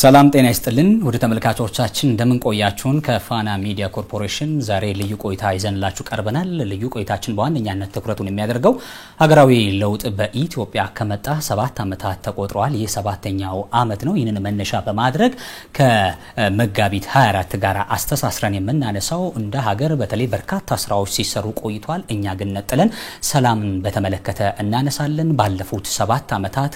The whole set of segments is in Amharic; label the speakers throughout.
Speaker 1: ሰላም ጤና ይስጥልን ወደ ተመልካቾቻችን እንደምን ቆያችሁን ከፋና ሚዲያ ኮርፖሬሽን ዛሬ ልዩ ቆይታ ይዘንላችሁ ቀርበናል ልዩ ቆይታችን በዋነኛነት ትኩረቱን የሚያደርገው ሀገራዊ ለውጥ በኢትዮጵያ ከመጣ 7 ዓመታት ተቆጥሯል ይህ 7ኛው ዓመት ነው ይህንን መነሻ በማድረግ ከመጋቢት 24 ጋር አስተሳስረን የምናነሳው እንደ ሀገር በተለይ በርካታ ስራዎች ሲሰሩ ቆይቷል እኛ ግን ነጥለን ሰላምን በተመለከተ እናነሳለን ባለፉት 7 ዓመታት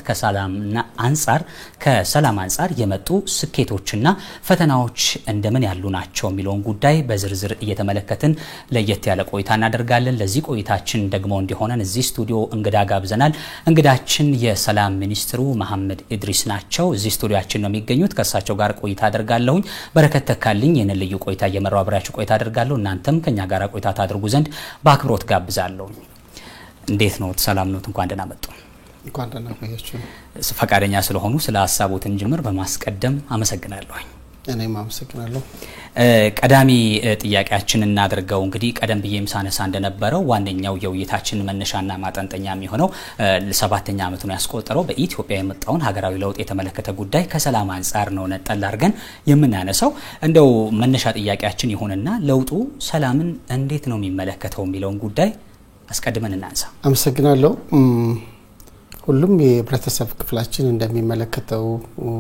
Speaker 1: ከሰላም አንፃር የመጡ ስኬቶችና ፈተናዎች እንደምን ያሉ ናቸው የሚለውን ጉዳይ በዝርዝር እየተመለከትን ለየት ያለ ቆይታ እናደርጋለን ለዚህ ቆይታችን ደግሞ እንዲሆነን እዚህ ስቱዲዮ እንግዳ ጋብዘናል እንግዳችን የሰላም ሚኒስትሩ መሐመድ ኢድሪስ ናቸው እዚህ ስቱዲዮአችን ነው የሚገኙት ከሳቸው ጋር ቆይታ አደርጋለሁ በረከት ተካልኝ የነ ልዩ ቆይታ እየመራው አብራችሁ ቆይታ አደርጋለሁ እናንተም ከኛ ጋር ቆይታ ታድርጉ ዘንድ በአክብሮት ጋብዛለሁ እንዴት ነው ሰላም ነው እንኳን ደህና መጡ
Speaker 2: እንኳን ደህና ቆያችሁ
Speaker 1: ፈቃደኛ ስለሆኑ ስለ ሐሳቦትን ጅምር በማስቀደም አመሰግናለሁ
Speaker 2: እኔም አመሰግናለሁ
Speaker 1: ቀዳሚ ጥያቄያችን እናደርገው እንግዲህ ቀደም ብዬም ሳነሳ እንደነበረው ዋነኛው የውይይታችን መነሻና ማጠንጠኛ የሚሆነው ለ7ኛ ዓመቱን ያስቆጠረው በኢትዮጵያ የመጣውን ሀገራዊ ለውጥ የተመለከተ ጉዳይ ከሰላም አንፃር ነው ነጠል አድርገን የምናነሳው እንደው መነሻ ጥያቄያችን ይሆንና ለውጡ ሰላምን እንዴት ነው የሚመለከተው የሚለውን ጉዳይ አስቀድመን እናንሳ
Speaker 2: አመሰግናለሁ ሁሉም የህብረተሰብ ክፍላችን እንደሚመለከተው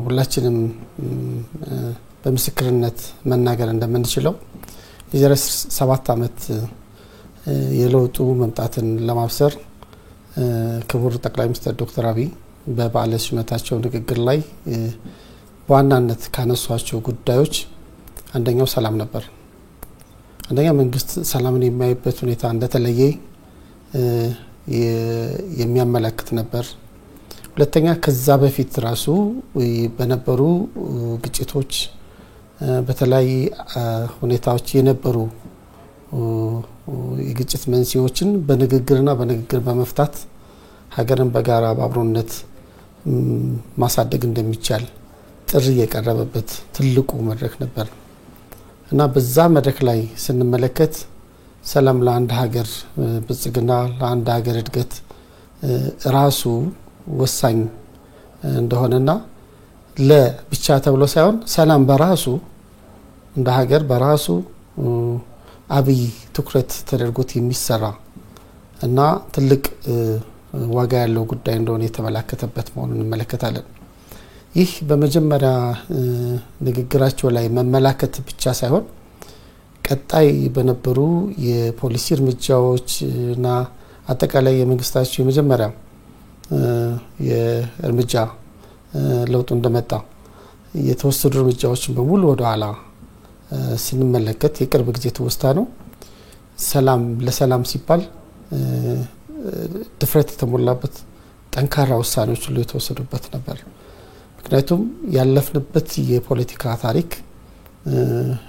Speaker 2: ሁላችንም በምስክርነት መናገር እንደምንችለው የዘረስ 7 ዓመት የለውጡ መምጣትን ለማብሰር ክቡር ጠቅላይ ሚኒስትር ዶክተር አብይ በበዓለ ሲመታቸው ንግግር ላይ በዋናነት ካነሷቸው ጉዳዮች አንደኛው ሰላም ነበር አንደኛ መንግስት ሰላምን የሚያይበት ሁኔታ እንደተለየ የሚያመለክት ነበር ሁለተኛ ከዛ በፊት ራሱ በነበሩ ግጭቶች በተለይ ሁኔታዎች የነበሩ የግጭት መንስኤዎችን በንግግርና በንግግር በመፍታት ሀገርን በጋራ በአብሮነት ማሳደግ እንደሚቻል ጥሪ የቀረበበት ትልቁ መድረክ ነበር እና በዛ መድረክ ላይ ስንመለከት ሰላም ለአንድ ሀገር ብጽግና ለአንድ ሀገር እድገት ራሱ ወሳኝ እንደሆነና ለብቻ ተብሎ ሳይሆን ሰላም በራሱ እንደ ሀገር በራሱ አብይ ትኩረት ተደርጎት የሚሰራ እና ትልቅ ዋጋ ያለው ጉዳይ እንደሆነ የተመለከተበት መሆኑን እንመለከታለን ይህ በመጀመሪያ ንግግራቸው ላይ መመላከት ብቻ ሳይሆን ቀጣይ በነበሩ የፖሊሲ እርምጃዎችና አጠቃላይ የመንግስታቸው የመጀመሪያ የእርምጃ ለውጥ እንደመጣ የተወሰዱ እርምጃዎችን በሙሉ ወደ ኋላ ስንመለከት የቅርብ ጊዜ ተወስታ ነው ሰላም ለሰላም ሲባል ድፍረት የተሞላበት ጠንካራ ውሳኔዎች ሁሉ የተወሰዱበት ነበር ምክንያቱም ያለፍንበት የፖለቲካ ታሪክ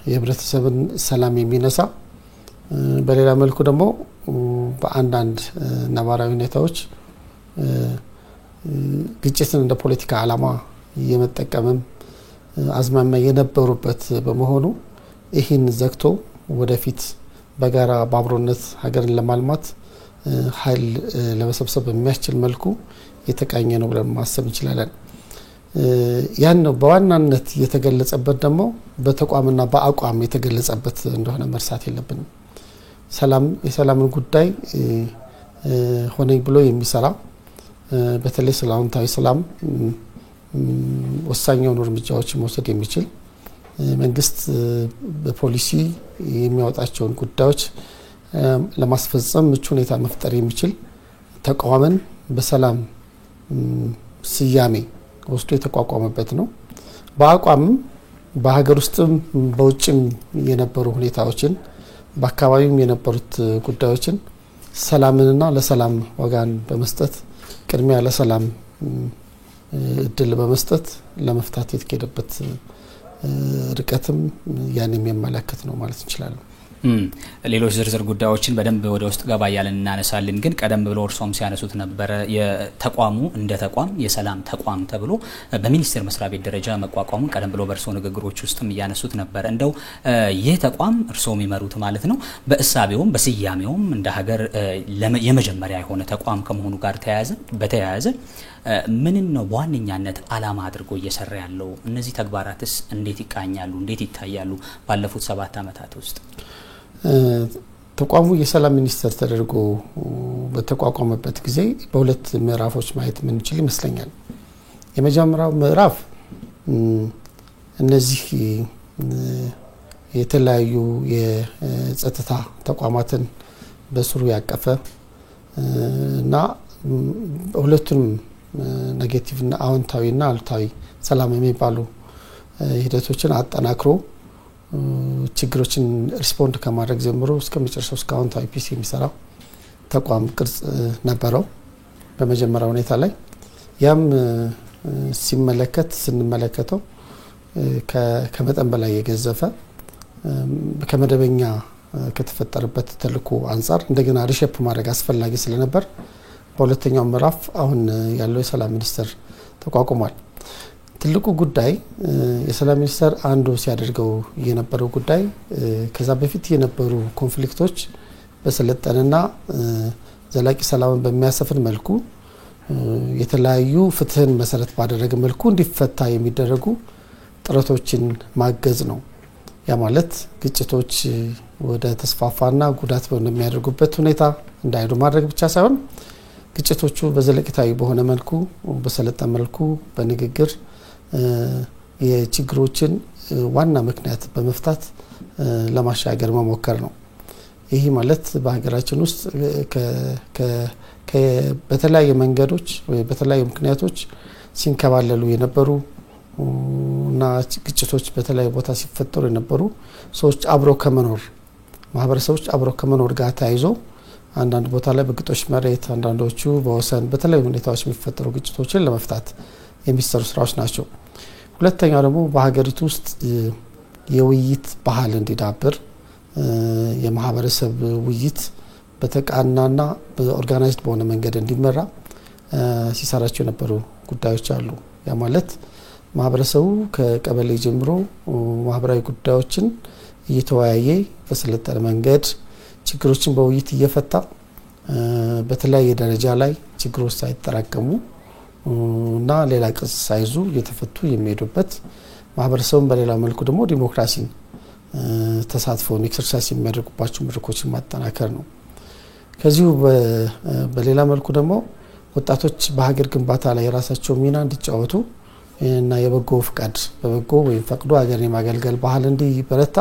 Speaker 2: የህብረተሰብን ሰላም የሚነሳ በሌላ መልኩ ደግሞ በአንዳንድ ነባራዊ ሁኔታዎች ግጭትን እንደ ፖለቲካ ዓላማ የመጠቀምም አዝማሚያ የነበሩበት በመሆኑ ይህን ዘግቶ ወደፊት በጋራ በአብሮነት ሀገርን ለማልማት ኃይል ለመሰብሰብ የሚያስችል መልኩ የተቃኘ ነው ብለን ማሰብ እንችላለን ያን ነው በዋናነት የተገለጸበት ደግሞ በተቋምና በአቋም የተገለጸበት እንደሆነ መርሳት የለብንም የሰላምን ጉዳይ ሆነኝ ብሎ የሚሰራ በተለይ ሰላምታዊ ሰላም ወሳኛውን እርምጃዎች መውሰድ የሚችል መንግስት በፖሊሲ የሚያወጣቸውን ጉዳዮች ለማስፈጸም ምቹ ሁኔታ መፍጠር የሚችል ተቋምን በሰላም ስያሜ ወስዶ የተቋቋመበት ነው በአቋም በሀገር ውስጥም በውጭም የነበሩ ሁኔታዎችን በአካባቢም የነበሩት ጉዳዮችን ሰላምንና ለሰላም ዋጋን በመስጠት ቅድሚያ ለሰላም እድል በመስጠት ለመፍታት የተከደበት ርቀትም ያን የሚያመለክት ነው ማለት እንችላለን
Speaker 1: ሌሎች ዝርዝር ጉዳዮችን በደንብ ወደ ውስጥ ገባ ያለን እናነሳለን። ግን ቀደም ብሎ እርሶም ሲያነሱት ነበር የተቋሙ እንደ ተቋም የሰላም ተቋም ተብሎ በሚኒስቴር መስሪያ ቤት ደረጃ መቋቋሙ ቀደም ብሎ በእርሶ ንግግሮች ውስጥም እያነሱት ነበር። እንደው ይህ ተቋም እርሶ የሚመሩት ማለት ነው በእሳቤውም በስያሜውም እንደ ሀገር የመጀመሪያ የሆነ ተቋም ከመሆኑ ጋር በተያያዘ ምን ነው በዋነኛነት አላማ አድርጎ እየሰራ ያለው? እነዚህ ተግባራትስ እንዴት ይቃኛሉ? እንዴት ይታያሉ? ባለፉት 7 ዓመታት ውስጥ
Speaker 2: ተቋሙ የሰላም ሚኒስቴር ተደርጎ በተቋቋመበት ጊዜ በሁለት ምዕራፎች ማየት የምንችል ይመስለኛል። የመጀመሪያው ምዕራፍ እነዚህ የተለያዩ የጸጥታ ተቋማትን በስሩ ያቀፈ እና ሁለቱንም ኔጌቲቭ እና አዎንታዊ እና አሉታዊ ሰላም የሚባሉ ሂደቶችን አጠናክሮ ችግሮችን ሪስፖንድ ከማድረግ ጀምሮ እስከ መጨረሻው እስከ አዎንታዊ ፒስ የሚሰራ ተቋም ቅርጽ ነበረው በመጀመሪያው ሁኔታ ላይ። ያም ስንመለከተው ከመጠን በላይ የገዘፈ ከመደበኛ ከተፈጠረበት ተልዕኮ አንፃር እንደገና ሪሼፕ ማድረግ አስፈላጊ ስለነበር በሁለተኛው ምዕራፍ አሁን ያለው የሰላም ሚኒስቴር ተቋቁሟል። ትልቁ ጉዳይ የሰላም ሚኒስቴር አንዱ ሲያደርገው የነበረው ጉዳይ ከዛ በፊት የነበሩ ኮንፍሊክቶች በሰለጠነና ዘላቂ ሰላምን በሚያሰፍን መልኩ የተለያዩ ፍትህን መሰረት ባደረገ መልኩ እንዲፈታ የሚደረጉ ጥረቶችን ማገዝ ነው። ያ ማለት ግጭቶች ወደ ተስፋፋና ጉዳት በሚያደርጉበት ሁኔታ እንዳይሄዱ ማድረግ ብቻ ሳይሆን ግጭቶቹ በዘለቂታዊ በሆነ መልኩ በሰለጠነ መልኩ በንግግር የችግሮችን ዋና ምክንያት በመፍታት ለማሻገር መሞከር ነው። ይሄ ማለት በሀገራችን ውስጥ በተለያየ መንገዶች ወይ በተለያየ ምክንያቶች ሲንከባለሉ የነበሩ እና ግጭቶች በተለያየ ቦታ ሲፈጠሩ የነበሩ ሰዎች አብሮ ከመኖር ማህበረሰቦች አብሮ ከመኖር ጋር ተያይዞ አንዳንድ ቦታ ላይ በግጦሽ መሬት አንዳንዶቹ በወሰን በተለያዩ ሁኔታዎች የሚፈጠሩ ግጭቶችን ለመፍታት የሚሰሩ ስራዎች ናቸው። ሁለተኛው ደግሞ በሀገሪቱ ውስጥ የውይይት ባህል እንዲዳብር የማህበረሰብ ውይይት በተቃናና በኦርጋናይዝድ በሆነ መንገድ እንዲመራ ሲሰራቸው የነበሩ ጉዳዮች አሉ። ያ ማለት ማህበረሰቡ ከቀበሌ ጀምሮ ማህበራዊ ጉዳዮችን እየተወያየ በሰለጠነ መንገድ ችግሮችን በውይይት እየፈታ በተለያየ ደረጃ ላይ ችግሮች ሳይጠራቀሙ እና ሌላ ቅርጽ ሳይዙ እየተፈቱ የሚሄዱበት ማህበረሰቡን በሌላ መልኩ ደግሞ ዲሞክራሲን ተሳትፎን ኤክሰርሳይዝ የሚያደርጉባቸው መድረኮችን ማጠናከር ነው። ከዚሁ በሌላ መልኩ ደግሞ ወጣቶች በሀገር ግንባታ ላይ የራሳቸው ሚና እንዲጫወቱ እና የበጎ ፍቃድ በበጎ ወይም ፈቅዶ ሀገርን የማገልገል ባህል እንዲበረታ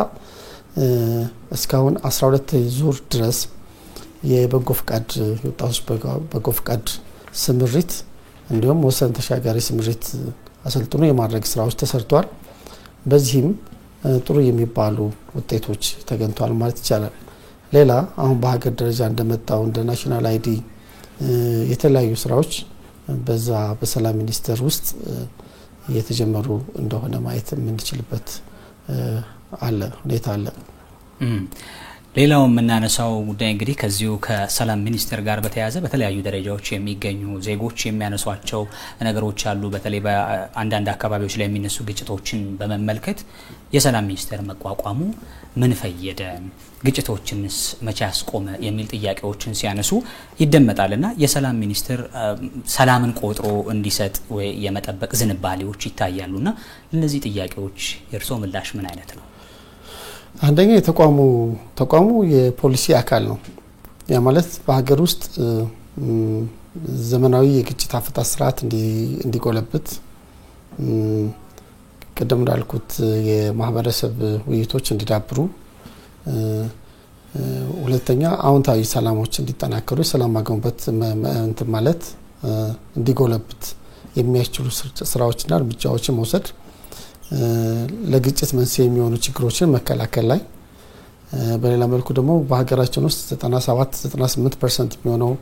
Speaker 2: እስካሁን 12 ዙር ድረስ የበጎ ፍቃድ የወጣቶች በጎ ፍቃድ ስምሪት እንዲሁም ወሰን ተሻጋሪ ስምሪት አሰልጥኖ የማድረግ ስራዎች ተሰርቷል። በዚህም ጥሩ የሚባሉ ውጤቶች ተገኝተዋል ማለት ይቻላል። ሌላ አሁን በሀገር ደረጃ እንደመጣው እንደ ናሽናል አይዲ የተለያዩ ስራዎች በዛ በሰላም ሚኒስቴር ውስጥ የተጀመሩ እንደሆነ ማየት የምንችልበት ሁኔታ አለ።
Speaker 1: ሌላው የምናነሳው ጉዳይ እንግዲህ ከዚሁ ከሰላም ሚኒስቴር ጋር በተያያዘ በተለያዩ ደረጃዎች የሚገኙ ዜጎች የሚያነሷቸው ነገሮች አሉ። በተለይ በአንዳንድ አካባቢዎች ላይ የሚነሱ ግጭቶችን በመመልከት የሰላም ሚኒስቴር መቋቋሙ ምን ፈየደ፣ ግጭቶችንስ መቼ ያስቆመ የሚል ጥያቄዎችን ሲያነሱ ይደመጣልና የሰላም ሚኒስቴር ሰላምን ቆጥሮ እንዲሰጥ ወይ የመጠበቅ ዝንባሌዎች ይታያሉና እነዚህ ጥያቄዎች የርሶ ምላሽ ምን አይነት ነው?
Speaker 2: አንደኛ ተቋሙ የፖሊሲ አካል ነው። ያ ማለት በሀገር ውስጥ ዘመናዊ የግጭት አፈታት ስርዓት እንዲጎለብት ቀደም እንዳልኩት የማህበረሰብ ውይይቶች እንዲዳብሩ፣ ሁለተኛ አዎንታዊ ሰላሞች እንዲጠናከሩ የሰላም ማግኘት ማለት እንዲጎለብት የሚያስችሉ ስራዎችና እርምጃዎችን መውሰድ፣ ለግጭት መንስኤ የሚሆኑ ችግሮችን መከላከል ላይ፣ በሌላ መልኩ ደግሞ በሀገራችን ውስጥ 97-98% የሚሆነው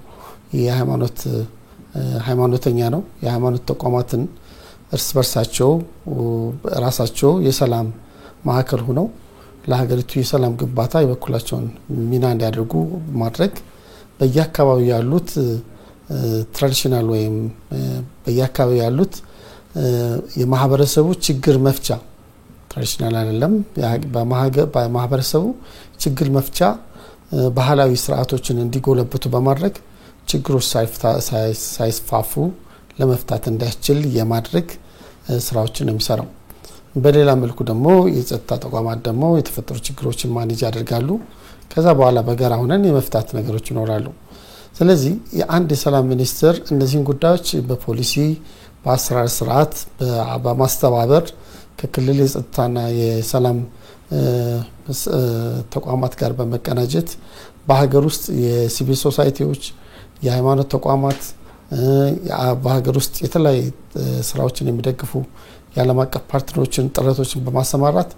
Speaker 2: ሃይማኖተኛ ነው። የሃይማኖት ተቋማትን እርስ በርሳቸው ራሳቸው የሰላም ማዕከል ሆነው ለሀገሪቱ የሰላም ግንባታ የበኩላቸውን ሚና እንዲያደርጉ ማድረግ በየአካባቢው ያሉት ትራዲሽናል ወይም በየአካባቢው ያሉት የማህበረሰቡ ችግር መፍቻ ትራዲሽናል አይደለም በማህበረሰቡ ችግር መፍቻ ባህላዊ ስርዓቶችን እንዲጎለብቱ በማድረግ ችግሮች ሳይስፋፉ ለመፍታት እንዲያስችል የማድረግ ስራዎችን ነው የሚሰራው። በሌላ መልኩ ደግሞ የጸጥታ ተቋማት ደግሞ የተፈጠሩ ችግሮችን ማኔጅ ያደርጋሉ። ከዛ በኋላ በጋራ ሆነን የመፍታት ነገሮች ይኖራሉ። ስለዚህ የአንድ የሰላም ሚኒስትር እነዚህን ጉዳዮች በፖሊሲ በአሰራር ስርዓት በማስተባበር ከክልል የጸጥታና የሰላም ተቋማት ጋር በመቀናጀት በሀገር ውስጥ የሲቪል ሶሳይቲዎች የሃይማኖት ተቋማት በሀገር ውስጥ የተለያዩ ስራዎችን የሚደግፉ የዓለም አቀፍ ፓርትነሮችን ጥረቶችን በማሰማራት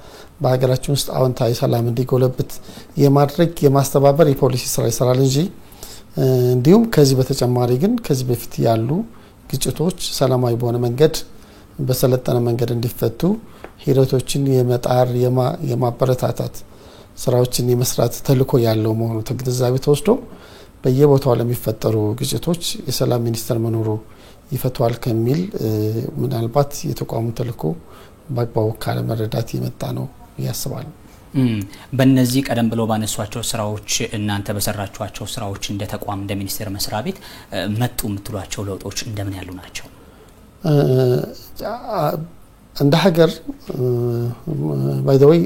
Speaker 2: በሀገራችን ውስጥ አዎንታዊ ሰላም እንዲጎለብት የማድረግ የማስተባበር የፖሊሲ ስራ ይሰራል እንጂ እንዲሁም ከዚህ በተጨማሪ ግን ከዚህ በፊት ያሉ ግጭቶች ሰላማዊ በሆነ መንገድ በሰለጠነ መንገድ እንዲፈቱ ሂደቶችን የመጣር የማበረታታት ስራዎችን የመስራት ተልዕኮ ያለው መሆኑ ተግንዛቤ ተወስዶ በየቦታው ለሚፈጠሩ ግጭቶች የሰላም ሚኒስተር መኖሩ ይፈቷል ከሚል ምናልባት የተቋሙ ተልዕኮ በአግባቡ ካለ መረዳት የመጣ ነው ያስባል።
Speaker 1: በእነዚህ ቀደም ብሎ ባነሷቸው ስራዎች እናንተ በሰራችኋቸው ስራዎች እንደ ተቋም እንደ ሚኒስቴር መስሪያ ቤት መጡ የምትሏቸው ለውጦች እንደምን ያሉ ናቸው?
Speaker 2: እንደ ሀገር ባይ ዘ ወይ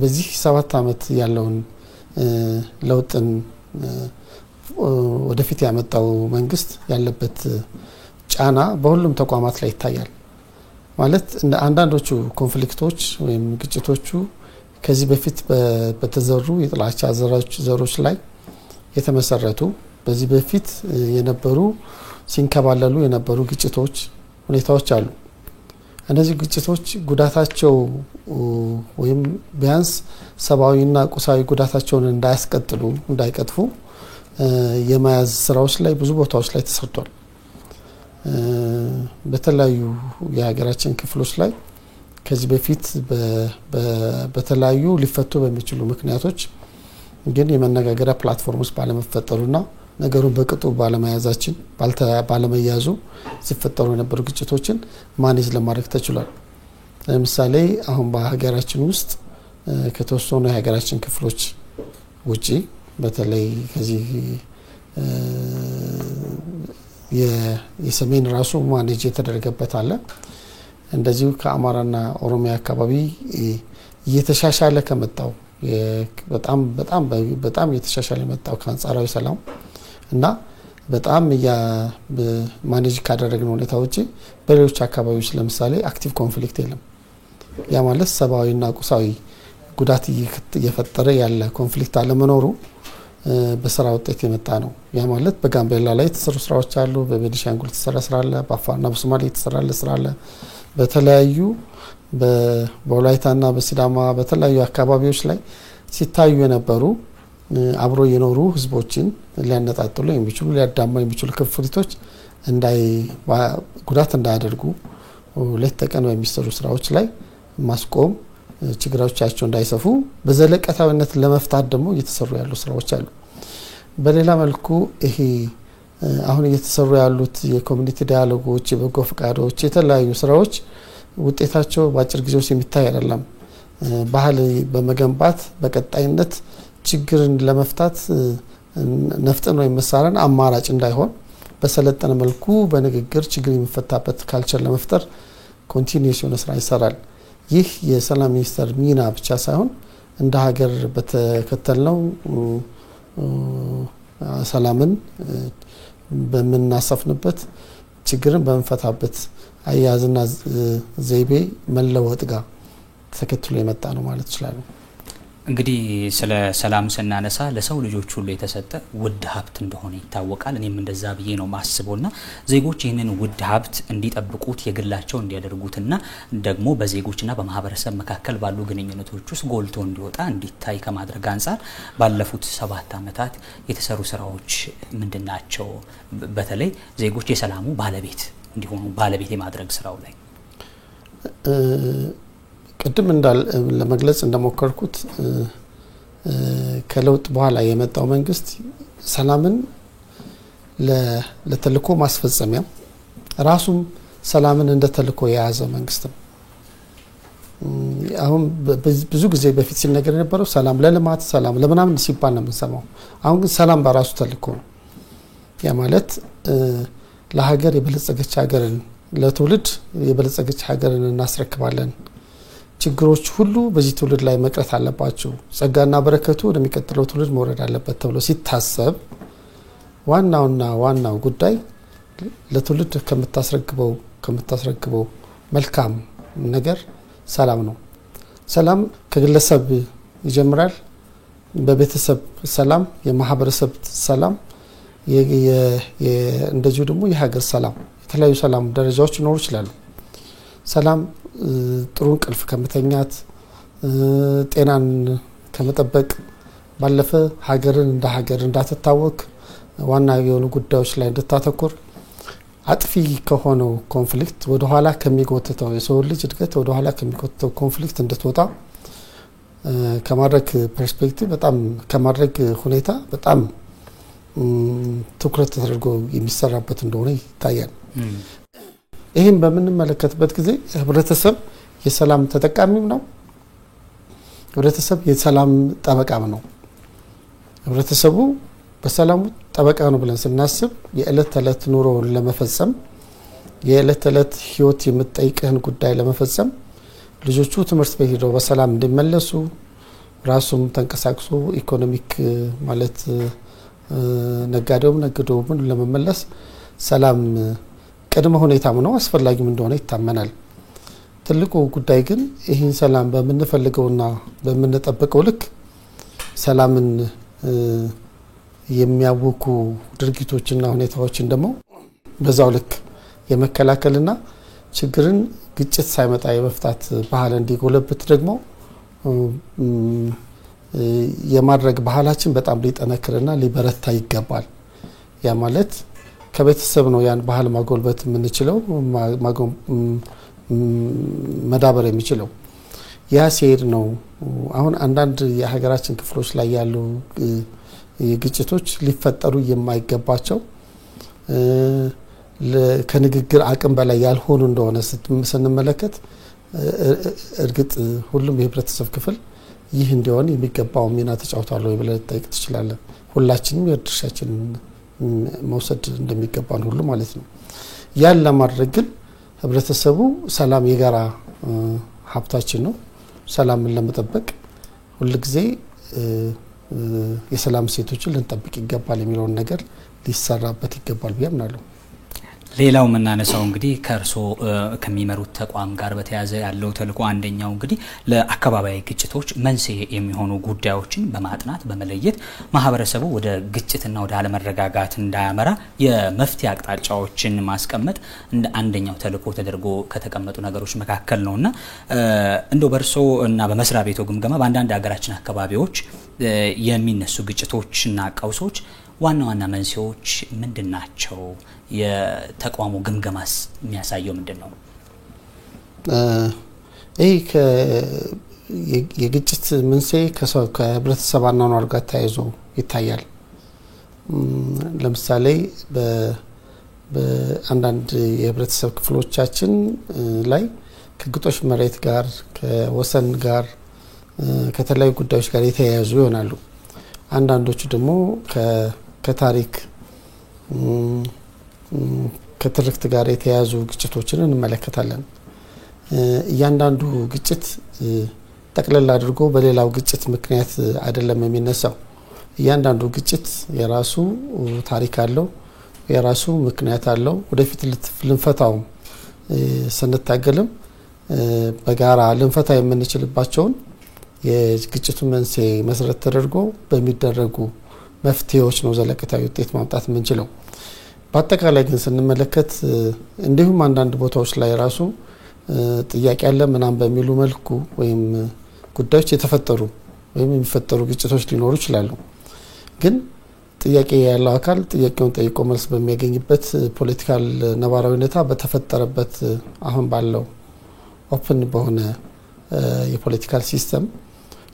Speaker 2: በዚህ 7 አመት ያለውን ለውጥን ወደፊት ያመጣው መንግስት ያለበት ጫና በሁሉም ተቋማት ላይ ይታያል። ማለት እንደ አንዳንዶቹ ኮንፍሊክቶች ወይም ግጭቶቹ ከዚህ በፊት በተዘሩ የጥላቻ ዘሮች ላይ የተመሰረቱ በዚህ በፊት የነበሩ ሲንከባለሉ የነበሩ ግጭቶች ሁኔታዎች አሉ። እነዚህ ግጭቶች ጉዳታቸው ወይም ቢያንስ ሰብአዊና ቁሳዊ ጉዳታቸውን እንዳያስቀጥሉ እንዳይቀጥፉ የማያዝ ስራዎች ላይ ብዙ ቦታዎች ላይ ተሰርቷል። በተለያዩ የሀገራችን ክፍሎች ላይ ከዚህ በፊት በተለያዩ ሊፈቱ በሚችሉ ምክንያቶች ግን የመነጋገሪያ ፕላትፎርምስ ባለመፈጠሩና ነገሩን በቅጡ ባለመያዛችን ባለመያዙ ሲፈጠሩ የነበሩ ግጭቶችን ማኔጅ ለማድረግ ተችሏል። ለምሳሌ አሁን በሀገራችን ውስጥ ከተወሰኑ የሀገራችን ክፍሎች ውጪ በተለይ ከዚህ የሰሜን ራሱ ማኔጅ የተደረገበት አለ። እንደዚሁ ከአማራና ኦሮሚያ አካባቢ እየተሻሻለ ከመጣው በጣም እየተሻሻለ መጣው ከአንጻራዊ ሰላም እና በጣም ማኔጅ ካደረግነው ሁኔታ ውጪ በሌሎች አካባቢዎች ለምሳሌ አክቲቭ ኮንፍሊክት የለም። ያ ማለት ሰብአዊና ቁሳዊ ጉዳት እየፈጠረ ያለ ኮንፍሊክት አለመኖሩ በስራ ውጤት የመጣ ነው። ያ ማለት በጋምቤላ ላይ የተሰሩ ስራዎች አሉ፣ በቤኒሻንጉል የተሰራ ስራ አለ፣ በአፋርና በሶማሌ የተሰራ ስራ አለ። በተለያዩ በወላይታና በሲዳማ በተለያዩ አካባቢዎች ላይ ሲታዩ የነበሩ አብሮ የኖሩ ህዝቦችን ሊያነጣጥሉ የሚችሉ ሊያዳማ የሚችሉ ክፍተቶች ጉዳት እንዳያደርጉ ሌት ተቀን በሚሰሩ ስራዎች ላይ ማስቆም ችግሮቻቸው እንዳይሰፉ በዘለቀታዊነት ለመፍታት ደግሞ እየተሰሩ ያሉ ስራዎች አሉ። በሌላ መልኩ ይሄ አሁን እየተሰሩ ያሉት የኮሚኒቲ ዳያሎጎች የበጎ ፈቃዶች የተለያዩ ስራዎች ውጤታቸው በአጭር ጊዜ ውስጥ የሚታይ አይደለም። ባህል በመገንባት በቀጣይነት ችግርን ለመፍታት ነፍጥን ወይም መሳሪያን አማራጭ እንዳይሆን በሰለጠነ መልኩ በንግግር ችግር የሚፈታበት ካልቸር ለመፍጠር ኮንቲኒዩስ የሆነ ስራ ይሰራል። ይህ የሰላም ሚኒስቴር ሚና ብቻ ሳይሆን እንደ ሀገር በተከተልነው ሰላምን በመናሰፍንበት ችግርን በመፈታበት አያዝና ዘይቤ መለወጥ ጋር ተከትሎ የመጣ ነው ማለት ይችላል።
Speaker 1: እንግዲህ ስለ ሰላም ስናነሳ ለሰው ልጆች ሁሉ የተሰጠ ውድ ሀብት እንደሆነ ይታወቃል። እኔም እንደዛ ብዬ ነው ማስበውና ዜጎች ይህንን ውድ ሀብት እንዲጠብቁት የግላቸው እንዲያደርጉትና ደግሞ በዜጎችና በማህበረሰብ መካከል ባሉ ግንኙነቶች ውስጥ ጎልቶ እንዲወጣ እንዲታይ ከማድረግ አንፃር ባለፉት 7 አመታት የተሰሩ ስራዎች ምንድናቸው? በተለይ ዜጎች የሰላሙ ባለቤት እንዲሆኑ ባለቤት የማድረግ ስራው ላይ
Speaker 2: ቅድም ለመግለጽ እንደሞከርኩት ከለውጥ በኋላ የመጣው መንግስት ሰላምን ለተልኮ ማስፈጸሚያ ራሱም ሰላምን እንደ ተልኮ የያዘ መንግስት ነው። አሁን ብዙ ጊዜ በፊት ሲነገር የነበረው ሰላም ለልማት ሰላም ለምናምን ሲባል ነው የምንሰማው። አሁን ግን ሰላም በራሱ ተልኮ ነው። ያ ማለት ለሀገር የበለጸገች ሀገርን ለትውልድ የበለጸገች ሀገርን እናስረክባለን። ችግሮች ሁሉ በዚህ ትውልድ ላይ መቅረት አለባቸው። ጸጋና በረከቱ ወደሚቀጥለው ትውልድ መውረድ አለበት ተብሎ ሲታሰብ ዋናው ጉዳይ ለትውልድ ከምታስረክበው መልካም ነገር ሰላም ነው። ሰላም ከግለሰብ ይጀምራል። በቤተሰብ ሰላም፣ የማህበረሰብ ሰላም፣ እንደዚሁ ደግሞ የሀገር ሰላም፣ የተለያዩ ሰላም ደረጃዎች ይኖሩ ይችላሉ። ሰላም ጥሩ እንቅልፍ ከመተኛት ጤናን ከመጠበቅ ባለፈ ሀገርን እንደ ሀገር እንዳትታወክ ዋና የሆኑ ጉዳዮች ላይ እንድታተኩር አጥፊ ከሆነው ኮንፍሊክት ወደ ኋላ ከሚጎተተው የሰው ልጅ እድገት ወደ ኋላ ከሚጎተተው ኮንፍሊክት እንድትወጣ ከማድረግ ፐርስፔክቲቭ በጣም ከማድረግ ሁኔታ በጣም ትኩረት ተደርጎ የሚሰራበት እንደሆነ ይታያል። ይሄን በምንመለከትበት ጊዜ ህብረተሰብ የሰላም ተጠቃሚም ነው። ህብረተሰብ የሰላም ጠበቃም ነው። ህብረተሰቡ በሰላሙ ጠበቃ ነው ብለን ስናስብ የዕለት ተዕለት ኑሮውን ለመፈጸም የዕለት ተዕለት ህይወት የምትጠይቅህን ጉዳይ ለመፈጸም ልጆቹ ትምህርት ቤት ሄደው በሰላም እንዲመለሱ ራሱም ተንቀሳቅሶ ኢኮኖሚክ ማለት ነጋዴውም ነግዶም ለመመለስ ሰላም ቅድመ ሁኔታም ነው አስፈላጊም እንደሆነ ይታመናል። ትልቁ ጉዳይ ግን ይህን ሰላም በመንፈልገውና በመንጠብቀው ልክ ሰላምን የሚያውኩ ድርጊቶችና ሁኔታዎችን ደግሞ በዛው ልክ የመከላከልና ችግርን ግጭት ሳይመጣ የመፍታት ባህል እንዲጎለብት ደግሞ የማድረግ ባህላችን በጣም ሊጠነክርና ሊበረታ ይገባል። ያ ማለት ከቤተሰብ ነው ያን ባህል ማጎልበት የምንችለው መዳበር የሚችለው። ያ ሲሄድ ነው አሁን አንዳንድ የሀገራችን ክፍሎች ላይ ያሉ ግጭቶች ሊፈጠሩ የማይገባቸው ከንግግር አቅም በላይ ያልሆኑ እንደሆነ ስንመለከት እርግጥ ሁሉም የህብረተሰብ ክፍል ይህ እንዲሆን የሚገባው ሚና ተጫውቷል ወይ ብለን ጠይቅ ትችላለን። ሁላችንም የድርሻችንን መውሰድ እንደሚገባን ሁሉ ማለት ነው። ያን ለማድረግ ግን ህብረተሰቡ ሰላም የጋራ ሀብታችን ነው። ሰላምን ለመጠበቅ ሁሉ ጊዜ የሰላም ሴቶችን ልንጠብቅ ይገባል የሚለውን ነገር ሊሰራበት ይገባል ብዬ አምናለሁ።
Speaker 1: ሌላው መናነሳው እንግዲህ ከርሶ ከሚመሩት ተቋም ጋር በተያያዘ ያለው ተልዕኮ አንደኛው እንግዲህ ለአካባቢያዊ ግጭቶች መንስኤ የሚሆኑ ጉዳዮችን በማጥናት በመለየት ማህበረሰቡ ወደ ግጭትና ወደ አለመረጋጋት እንዳያመራ የመፍትሄ አቅጣጫዎችን ማስቀመጥ እንደ አንደኛው ተልዕኮ ተደርጎ ከተቀመጡ ነገሮች መካከል ነውና እንደው በርሶ እና በመስሪያ ቤቱ ግምገማ በአንዳንድ ሀገራችን አካባቢዎች የሚነሱ ግጭቶችና ቀውሶች ዋና መንስኤዎች ምንድናቸው? የተቋሙ ግምገማስ የሚያሳየው ምንድነው?
Speaker 2: ይህ የግጭት መንስኤ ከህብረተሰብ አኗኗር ጋር ተያይዞ ይታያል። ለምሳሌ በአንዳንድ የህብረተሰብ ክፍሎቻችን ላይ ከግጦሽ መሬት ጋር ከወሰን ጋር ከተለያዩ ጉዳዮች ጋር የተያያዙ ይሆናሉ። አንዳንዶቹ ደግሞ ከታሪክ ከትርክት ጋር የተያያዙ ግጭቶችን እንመለከታለን። እያንዳንዱ ግጭት ጠቅለል አድርጎ በሌላው ግጭት ምክንያት አይደለም የሚነሳው። እያንዳንዱ ግጭት የራሱ ታሪክ አለው፣ የራሱ ምክንያት አለው። ወደፊት ልንፈታው ስንታገልም በጋራ ልንፈታ የምንችልባቸውን የግጭቱ መንስኤ መሰረት ተደርጎ በሚደረጉ መፍትሄዎች ነው ዘለቀታዊ ውጤት ማምጣት የምንችለው። በአጠቃላይ ግን ስንመለከት እንዲሁም አንዳንድ ቦታዎች ላይ ራሱ ጥያቄ ያለ ምናምን በሚሉ መልኩ ወይም ጉዳዮች የተፈጠሩ ወይም የሚፈጠሩ ግጭቶች ሊኖሩ ይችላሉ። ግን ጥያቄ ያለው አካል ጥያቄውን ጠይቆ መልስ በሚያገኝበት ፖለቲካል ነባራዊ ሁኔታ በተፈጠረበት አሁን ባለው ኦፕን በሆነ የፖለቲካል ሲስተም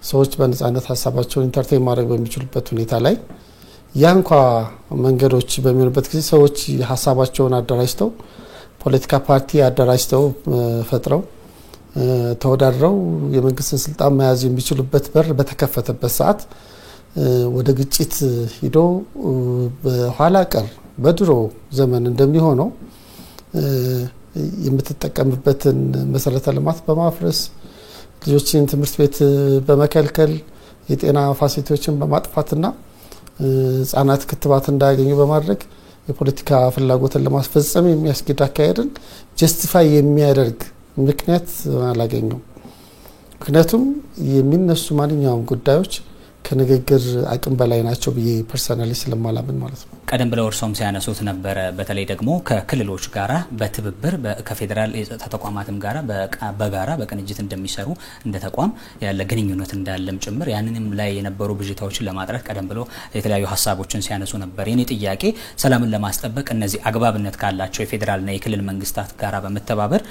Speaker 2: ሰዎች በነጻነት ሀሳባቸውን ኢንተርቴን ማድረግ በሚችሉበት ሁኔታ ላይ ያንኳ መንገዶች በሚሆኑበት ጊዜ ሰዎች ሀሳባቸውን አደራጅተው ፖለቲካ ፓርቲ አደራጅተው ፈጥረው ተወዳድረው የመንግስትን ስልጣን መያዝ የሚችሉበት በር በተከፈተበት ሰዓት ወደ ግጭት ሂዶ በኋላ ቀር በድሮ ዘመን እንደሚሆነው የምትጠቀምበትን መሰረተ ልማት በማፍረስ ልጆችን ትምህርት ቤት በመከልከል የጤና ፋሲሊቲዎችን በማጥፋትና ህጻናት ክትባት እንዳያገኙ በማድረግ የፖለቲካ ፍላጎትን ለማስፈጸም የሚያስገድ አካሄድን ጀስቲፋይ የሚያደርግ ምክንያት አላገኘም። ምክንያቱም የሚነሱ ማንኛውም ጉዳዮች ከንግግር አቅም በላይ ናቸው ብዬ ፐርሰናሊ ስለማላምን ማለት ነው።
Speaker 1: ቀደም ብለው እርሶም ሲያነሱት ነበር በተለይ ደግሞ ከክልሎች ጋራ በትብብር ከፌደራል የጸጥታ ተቋማትም ጋራ በጋራ በቅንጅት እንደሚሰሩ እንደ ተቋም ያለ ግንኙነት እንዳለም ጭምር ያንንም ላይ የነበሩ ብዥታዎችን ለማጥራት ቀደም ብለው የተለያዩ ሀሳቦችን ሲያነሱ ነበር። የኔ ጥያቄ ሰላምን ለማስጠበቅ እነዚህ አግባብነት ካላቸው የፌደራልና የክልል መንግስታት ጋራ በመተባበር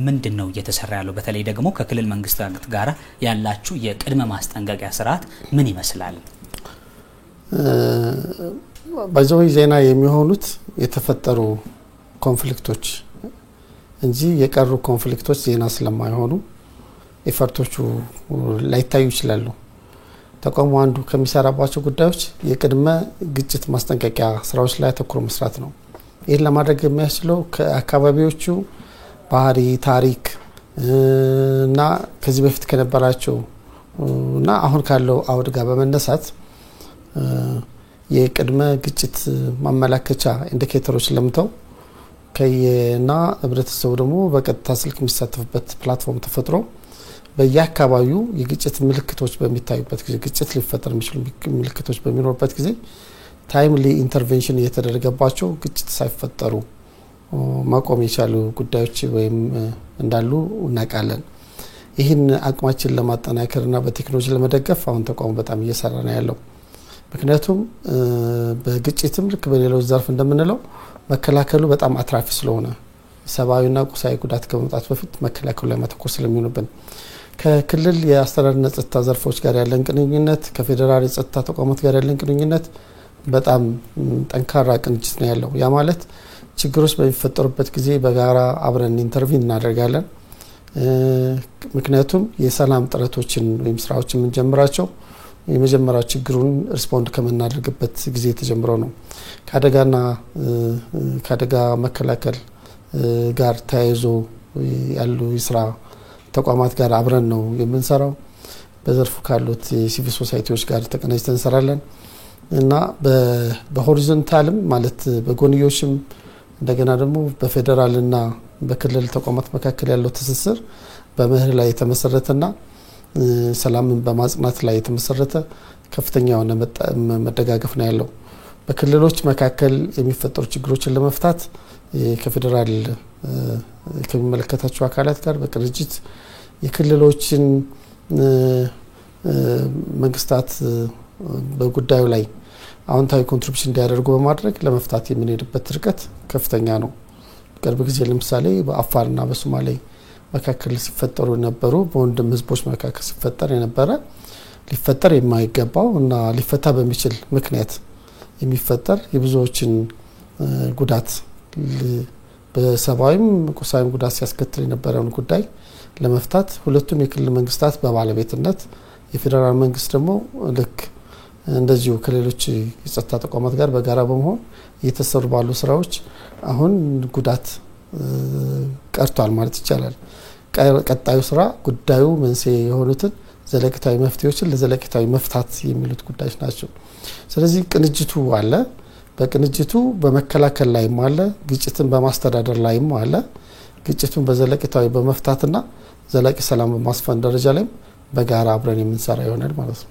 Speaker 1: ምንድነው እየተሰራ ያለው? በተለይ ደግሞ ከክልል መንግስታት ጋራ ያላችሁ የቅድመ ማስጠንቀቂያ ስርዓት ምን ይመስላል?
Speaker 2: ባይዘው ዜና የሚሆኑት የተፈጠሩ ኮንፍሊክቶች እንጂ የቀሩ ኮንፍሊክቶች ዜና ስለማይሆኑ ኤፈርቶቹ ላይታዩ ይችላሉ። ተቋሙ አንዱ ከሚሰራባቸው ጉዳዮች የቅድመ ግጭት ማስጠንቀቂያ ስራዎች ላይ ተኩሮ መስራት ነው። ይህን ለማድረግ የሚያስችለው ከአካባቢዎቹ ባህሪ፣ ታሪክ እና ከዚህ በፊት ከነበራቸው እና አሁን ካለው አውድ ጋር በመነሳት የቅድመ ግጭት ማመላከቻ ኢንዲኬተሮች ለምተው ከየና ህብረተሰቡ ደግሞ በቀጥታ ስልክ የሚሳተፍበት ፕላትፎርም ተፈጥሮ በየአካባቢው የግጭት ምልክቶች በሚታዩበት ጊዜ ግጭት ሊፈጠር የሚችሉ ምልክቶች በሚኖርበት ጊዜ ታይምሊ ኢንተርቬንሽን እየተደረገባቸው ግጭት ሳይፈጠሩ ማቆም የቻሉ ጉዳዮች ወይም እንዳሉ እናውቃለን። ይህን አቅማችን ለማጠናከርና በቴክኖሎጂ ለመደገፍ አሁን ተቋሙ በጣም እየሰራ ነው ያለው። ምክንያቱም በግጭትም ልክ በሌሎች ዘርፍ እንደምንለው መከላከሉ በጣም አትራፊ ስለሆነ ሰብአዊና ቁሳዊ ጉዳት ከመምጣት በፊት መከላከሉ ላይ ማተኮር ስለሚሆንብን ከክልል የአስተዳደርና ጸጥታ ዘርፎች ጋር ያለን ግንኙነት ከፌደራል የጸጥታ ተቋማት ጋር ያለን ግንኙነት በጣም ጠንካራ ቅንጅት ነው ያለው። ያ ማለት ችግሮች በሚፈጠሩበት ጊዜ በጋራ አብረን ኢንተርቪን እናደርጋለን። ምክንያቱም የሰላም ጥረቶችን ወይም ስራዎችን የምንጀምራቸው የመጀመሪያው ችግሩን ሪስፖንድ ከመናደርግበት ጊዜ ተጀምሮ ነው። ከአደጋ መከላከል ጋር ተያይዞ ያሉ የስራ ተቋማት ጋር አብረን ነው የምንሰራው። በዘርፉ ካሉት የሲቪል ሶሳይቲዎች ጋር ተቀናጅተን እንሰራለን እና በሆሪዞንታልም ማለት በጎንዮሽም እንደገና ደግሞ በፌደራልና በክልል ተቋማት መካከል ያለው ትስስር በመርህ ላይ የተመሰረተና ሰላምን በማጽናት ላይ የተመሰረተ ከፍተኛ የሆነ መደጋገፍ ነው ያለው። በክልሎች መካከል የሚፈጠሩ ችግሮችን ለመፍታት ከፌደራል ከሚመለከታቸው አካላት ጋር በቅንጅት የክልሎችን መንግስታት በጉዳዩ ላይ አዎንታዊ ኮንትሪቢዩሽን እንዲያደርጉ በማድረግ ለመፍታት የምንሄድበት ርቀት ከፍተኛ ነው። ቅርብ ጊዜ ለምሳሌ በአፋርና በሶማሌ መካከል ሲፈጠሩ የነበሩ በወንድም ህዝቦች መካከል ሲፈጠር የነበረ ሊፈጠር የማይገባው እና ሊፈታ በሚችል ምክንያት የሚፈጠር የብዙዎችን ጉዳት በሰብአዊም ቁሳዊም ጉዳት ሲያስከትል የነበረውን ጉዳይ ለመፍታት ሁለቱም የክልል መንግስታት በባለቤትነት የፌደራል መንግስት ደግሞ ልክ እንደዚሁ ከሌሎች የጸጥታ ተቋማት ጋር በጋራ በመሆን እየተሰሩ ባሉ ስራዎች አሁን ጉዳት ቀርቷል ማለት ይቻላል። ቀጣዩ ስራ ጉዳዩ መንስኤ የሆኑትን ዘለቂታዊ መፍትሄዎችን ለዘለቂታዊ መፍታት የሚሉት ጉዳዮች ናቸው። ስለዚህ ቅንጅቱ አለ። በቅንጅቱ በመከላከል ላይም አለ፣ ግጭትን በማስተዳደር ላይም አለ። ግጭቱን በዘለቂታዊ በመፍታትና ዘላቂ ሰላም በማስፈን ደረጃ ላይ በጋራ አብረን የምንሰራ ይሆናል ማለት ነው።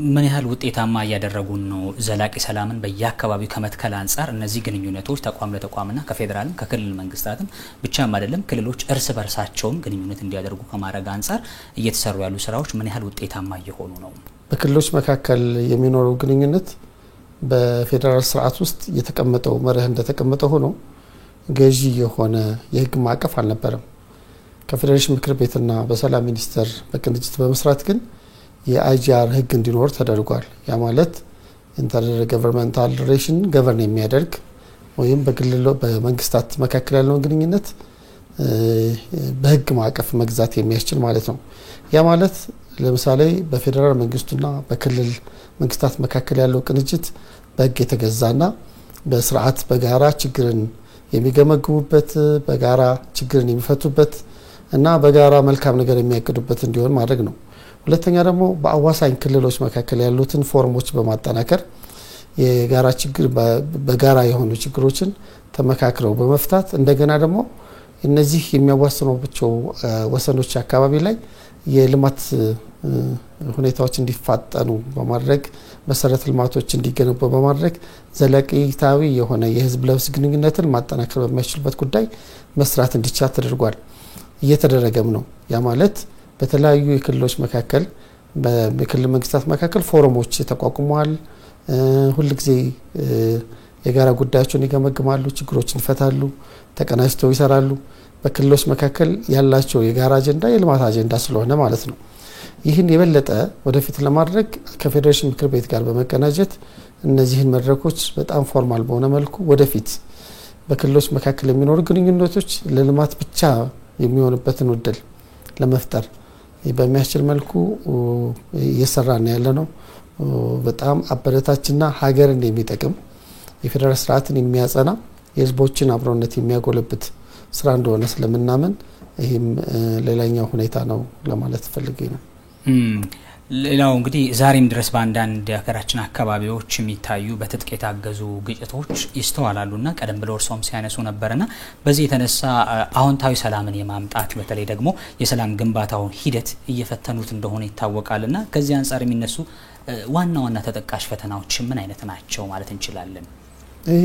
Speaker 1: ምን ያህል ውጤታማ እያደረጉን ነው ዘላቂ ሰላምን በየአካባቢው ከመትከል አንፃር? እነዚህ ግንኙነቶች ተቋም ለተቋምና ከፌደራልም ከክልል መንግስታትም ብቻም አይደለም ክልሎች እርስ በርሳቸውም ግንኙነት እንዲያደርጉ ከማድረግ አንፃር እየተሰሩ ያሉ ስራዎች ምን ያህል ውጤታማ እየሆኑ ነው?
Speaker 2: በክልሎች መካከል የሚኖረው ግንኙነት በፌደራል ስርዓት ውስጥ የተቀመጠው መርህ እንደተቀመጠው ሆኖ ገዢ የሆነ የህግ ማዕቀፍ አልነበረም። ከፌዴሬሽን ምክር ቤትና በሰላም ሚኒስቴር በቅንጅት በመስራት ግን የአይጂአር ህግ እንዲኖር ተደርጓል። ያ ማለት ኢንተር ገቨርንመንታል ሪሌሽን ገቨርን የሚያደርግ ወይም በመንግስታት መካከል ያለውን ግንኙነት በህግ ማዕቀፍ መግዛት የሚያስችል ማለት ነው። ያ ማለት ለምሳሌ በፌደራል መንግስቱና በክልል መንግስታት መካከል ያለው ቅንጅት በህግ የተገዛና በስርዓት በጋራ ችግርን የሚገመግሙበት በጋራ ችግርን የሚፈቱበት እና በጋራ መልካም ነገር የሚያቅዱበት እንዲሆን ማድረግ ነው። ሁለተኛ ደግሞ በአዋሳኝ ክልሎች መካከል ያሉትን ፎርሞች በማጠናከር የጋራ ችግር በጋራ የሆኑ ችግሮችን ተመካክረው በመፍታት እንደገና ደግሞ እነዚህ የሚያዋስኑባቸው ወሰኖች አካባቢ ላይ የልማት ሁኔታዎች እንዲፋጠኑ በማድረግ መሰረተ ልማቶች እንዲገነቡ በማድረግ ዘለቂታዊ የሆነ የህዝብ ለህዝብ ግንኙነትን ማጠናከር በሚያስችልበት ጉዳይ መስራት እንዲቻል ተደርጓል። እየተደረገም ነው። ያ ማለት በተለያዩ የክልሎች መካከል በክልል መንግስታት መካከል ፎረሞች ተቋቁመዋል። ሁሉ ጊዜ የጋራ ጉዳዮችን ይገመግማሉ፣ ችግሮችን ይፈታሉ፣ ተቀናጅተው ይሰራሉ። በክልሎች መካከል ያላቸው የጋራ አጀንዳ የልማት አጀንዳ ስለሆነ ማለት ነው። ይህን የበለጠ ወደፊት ለማድረግ ከፌዴሬሽን ምክር ቤት ጋር በመቀናጀት እነዚህን መድረኮች በጣም ፎርማል በሆነ መልኩ ወደፊት በክልሎች መካከል የሚኖሩ ግንኙነቶች ለልማት ብቻ የሚሆንበትን እድል ለመፍጠር በሚያስችል መልኩ እየሰራን ያለነው በጣም አበረታችና ሀገርን የሚጠቅም የፌደራል ስርዓትን የሚያጸና የህዝቦችን አብሮነት የሚያጎለብት ስራ እንደሆነ ስለምናምን ይሄም ሌላኛው ሁኔታ ነው ለማለት ፈልጌ ነው።
Speaker 1: ሌላው እንግዲህ ዛሬም ድረስ በአንዳንድ የሀገራችን አካባቢዎች የሚታዩ በትጥቅ የታገዙ ግጭቶች ይስተዋላሉና ቀደም ብለው እርሶም ሲያነሱ ነበርና በዚህ የተነሳ አዎንታዊ ሰላምን የማምጣት በተለይ ደግሞ የሰላም ግንባታውን ሂደት እየፈተኑት እንደሆነ ይታወቃልና ከዚህ አንፃር የሚነሱ ዋና ዋና ተጠቃሽ ፈተናዎች ምን አይነት ናቸው ማለት እንችላለን?
Speaker 2: ይሄ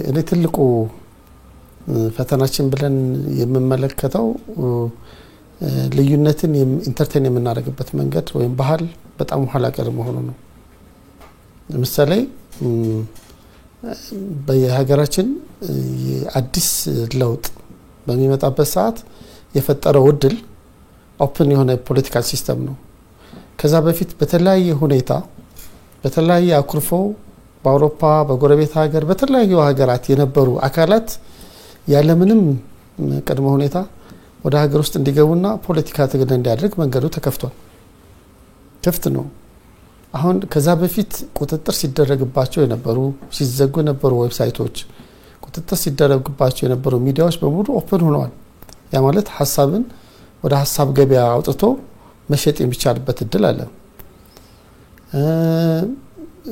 Speaker 2: እኔ ትልቁ ፈተናችን ብለን የምንመለከተው ልዩነትን ኢንተርቴን የምናደርግበት መንገድ ወይም ባህል በጣም ኋላ ቀር መሆኑ ነው። ለምሳሌ በየሀገራችን አዲስ ለውጥ በሚመጣበት ሰዓት የፈጠረው እድል ኦፕን የሆነ ፖለቲካል ሲስተም ነው። ከዛ በፊት በተለያየ ሁኔታ በተለያየ አኩርፎ በአውሮፓ በጎረቤት ሀገር በተለያዩ ሀገራት የነበሩ አካላት ያለምንም ቅድመ ሁኔታ ወደ ሀገር ውስጥ እንዲገቡና ፖለቲካ ትግል እንዲያደርግ መንገዱ ተከፍቷል። ክፍት ነው። አሁን ከዛ በፊት ቁጥጥር ሲደረግባቸው የነበሩ ሲዘጉ የነበሩ ዌብሳይቶች ቁጥጥር ሲደረግባቸው የነበሩ ሚዲያዎች በሙሉ ኦፕን ሆነዋል። ያ ማለት ሐሳብን ወደ ሐሳብ ገበያ አውጥቶ መሸጥ የሚቻልበት እድል አለ።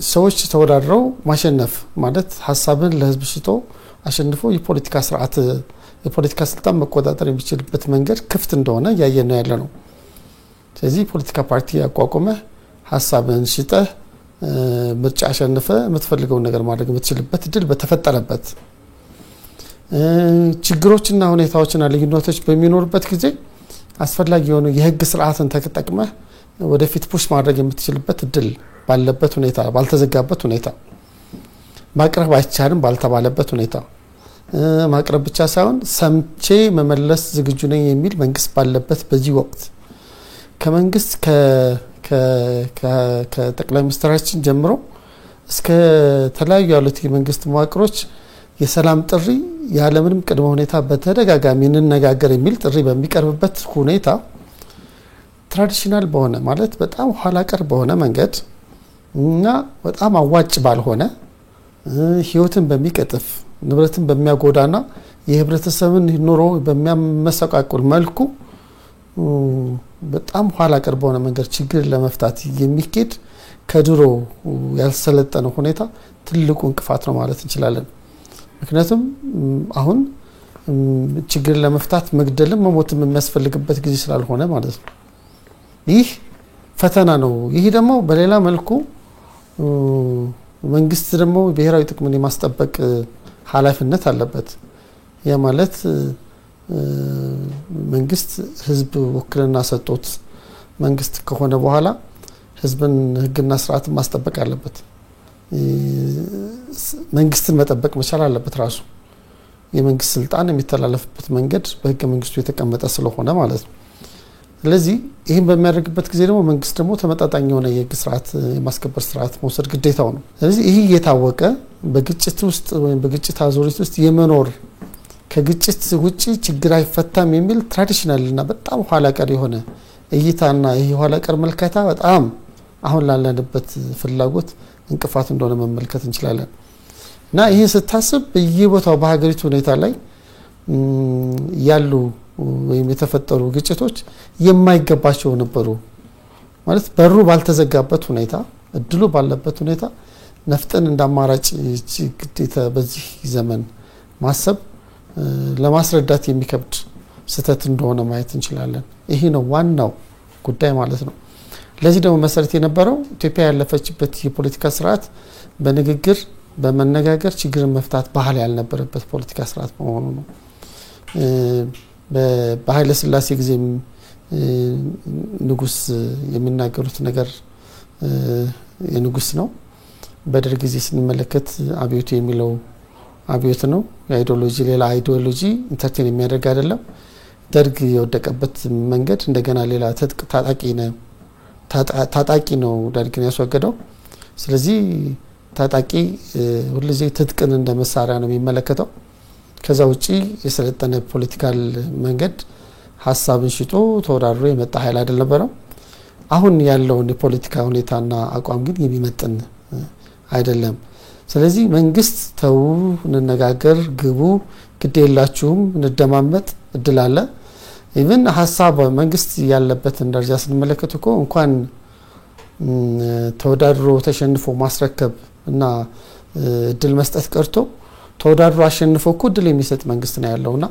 Speaker 2: ሰዎች ተወዳድረው ማሸነፍ ማለት ሐሳብን ለህዝብ ሽጦ አሸንፎ የፖለቲካ ስርዓት የፖለቲካ ስልጣን መቆጣጠር የሚችልበት መንገድ ክፍት እንደሆነ ያየን ነው ያለነው። ስለዚህ ፖለቲካ ፓርቲ ያቋቁመ ሐሳብን ሽጠህ ምርጫ አሸንፈ የምትፈልገውን ነገር ማድረግ የምትችልበት እድል በተፈጠረበት ችግሮችና ሁኔታዎችና ልዩነቶች በሚኖርበት ጊዜ አስፈላጊ የሆኑ የህግ ስርዓትን ተጠቅመህ ወደፊት ፑሽ ማድረግ የምትችልበት እድል ባለበት ሁኔታ ባልተዘጋበት ሁኔታ ማቅረብ አይቻልም ባልተባለበት ሁኔታ ማቅረብ ብቻ ሳይሆን ሰምቼ መመለስ ዝግጁ ነኝ የሚል መንግስት ባለበት በዚህ ወቅት ከመንግስት ከጠቅላይ ሚኒስትራችን ጀምሮ እስከ ተለያዩ ያሉት የመንግስት መዋቅሮች የሰላም ጥሪ ያለምንም ቅድመ ሁኔታ በተደጋጋሚ እንነጋገር የሚል ጥሪ በሚቀርብበት ሁኔታ ትራዲሽናል በሆነ ማለት በጣም ኋላ ቀር በሆነ መንገድ እና በጣም አዋጭ ባልሆነ ህይወትን በሚቀጥፍ ንብረትን በሚያጎዳና የህብረተሰብን ኑሮ በሚያመሰቃቅል መልኩ በጣም ኋላ ቀር በሆነ መንገድ ችግር ለመፍታት የሚኬድ ከድሮ ያልሰለጠነ ሁኔታ ትልቁ እንቅፋት ነው ማለት እንችላለን። ምክንያቱም አሁን ችግር ለመፍታት መግደልም መሞትም የሚያስፈልግበት ጊዜ ስላልሆነ ማለት ነው። ይህ ፈተና ነው። ይህ ደግሞ በሌላ መልኩ መንግስት ደግሞ ብሔራዊ ጥቅምን የማስጠበቅ ኃላፊነት አለበት። ያ ማለት መንግስት ህዝብ ወክልና ሰጥቶት መንግስት ከሆነ በኋላ ህዝብን ህግና ስርዓት ማስጠበቅ አለበት። መንግስትን መጠበቅ መቻል አለበት ራሱ። የመንግስት ስልጣን የሚተላለፍበት መንገድ በህገ መንግስቱ የተቀመጠ ስለሆነ ማለት ነው። ስለዚህ ይህን በሚያደርግበት ጊዜ ደግሞ መንግስት ደግሞ ተመጣጣኝ የሆነ የህግ ስርዓት የማስከበር ስርዓት መውሰድ ግዴታው ነው። ስለዚህ ይህ የታወቀ በግጭት ውስጥ ወይም በግጭት አዙሪት ውስጥ የመኖር ከግጭት ውጪ ችግር አይፈታም የሚል ትራዲሽናል እና በጣም ኋላ ቀር የሆነ እይታና ይህ ኋላ ቀር መልከታ በጣም አሁን ላለንበት ፍላጎት እንቅፋት እንደሆነ መመልከት እንችላለን። እና ይሄ ስታስብ በየቦታው በሀገሪቱ ሁኔታ ላይ ያሉ ወይም የተፈጠሩ ግጭቶች የማይገባቸው ነበሩ ማለት በሩ ባልተዘጋበት ሁኔታ እድሉ ባለበት ሁኔታ ነፍጥን እንዳማራጭ ግዴታ በዚህ ዘመን ማሰብ ለማስረዳት የሚከብድ ስተት እንደሆነ ማየት እንችላለን። ይሄ ነው ዋናው ጉዳይ ማለት ነው። ለዚህ ደግሞ መሰረት የነበረው ኢትዮጵያ ያለፈችበት የፖለቲካ ስርዓት በንግግር በመነጋገር ችግርን መፍታት ባህል ያልነበረበት ፖለቲካ ስርዓት በመሆኑ ነው። በኃይለ ሥላሴ ጊዜም ንጉስ የሚናገሩት ነገር የንጉስ ነው። በደርግ ጊዜ ስንመለከት አብዮት የሚለው አብዮት ነው። የአይዲዮሎጂ ሌላ አይዲዮሎጂ ኢንተርቴን የሚያደርግ አይደለም። ደርግ የወደቀበት መንገድ እንደገና ሌላ ታጣቂ ነው ደርግን ያስወገደው። ስለዚህ ታጣቂ ሁልጊዜ ትጥቅን እንደ መሳሪያ ነው የሚመለከተው። ከዛ ውጪ የሰለጠነ ፖለቲካል መንገድ ሐሳብን ሽጦ ተወዳድሮ የመጣ ኃይል አይደለም። አሁን ያለውን የፖለቲካ ሁኔታና አቋም ግን የሚመጥን አይደለም። ስለዚህ መንግስት ተው እንነጋገር ግቡ ግዴላችሁም እንደማመጥ እድል አለ። ኢቭን ሐሳብ መንግስት ያለበትን ደረጃ ስንመለከት እኮ እንኳን ተወዳድሮ ተሸንፎ ማስረከብ እና እድል መስጠት ቀርቶ ተወዳድሮ አሸንፎ እኮ እድል የሚሰጥ መንግስት ነው ያለውና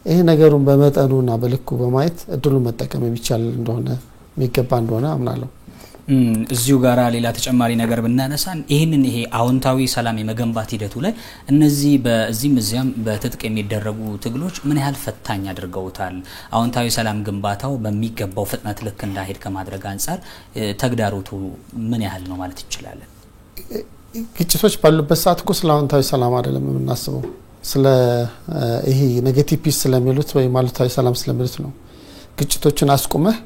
Speaker 2: ይሄ ነገሩን በመጠኑና በልኩ በማየት እድሉን መጠቀም የሚቻል እንደሆነ የሚገባ እንደሆነ አምናለሁ።
Speaker 1: እዚሁ ጋራ ሌላ ተጨማሪ ነገር ብናነሳን ይሄ አዎንታዊ ሰላም የመገንባት ሂደቱ ላይ እነዚህ በዚህም እዚያም በትጥቅ የሚደረጉ ትግሎች ምን ያህል ፈታኝ አድርገውታል? አዎንታዊ ሰላም ግንባታው በሚገባው ፍጥነት ልክ እንዳይሄድ ከማድረግ አንፃር ተግዳሮቱ ምን ያህል ነው ማለት ይችላል?
Speaker 2: ግጭቶች ባሉበት ሰዓት እኮ ስለ አዎንታዊ ሰላም አይደለም የምናስበው፣ ስለ ይሄ ኔጌቲቭ ፒስ ስለሚሉት ወይ አሉታዊ ሰላም ስለሚሉት ነው። ግጭቶችን አስቆመህ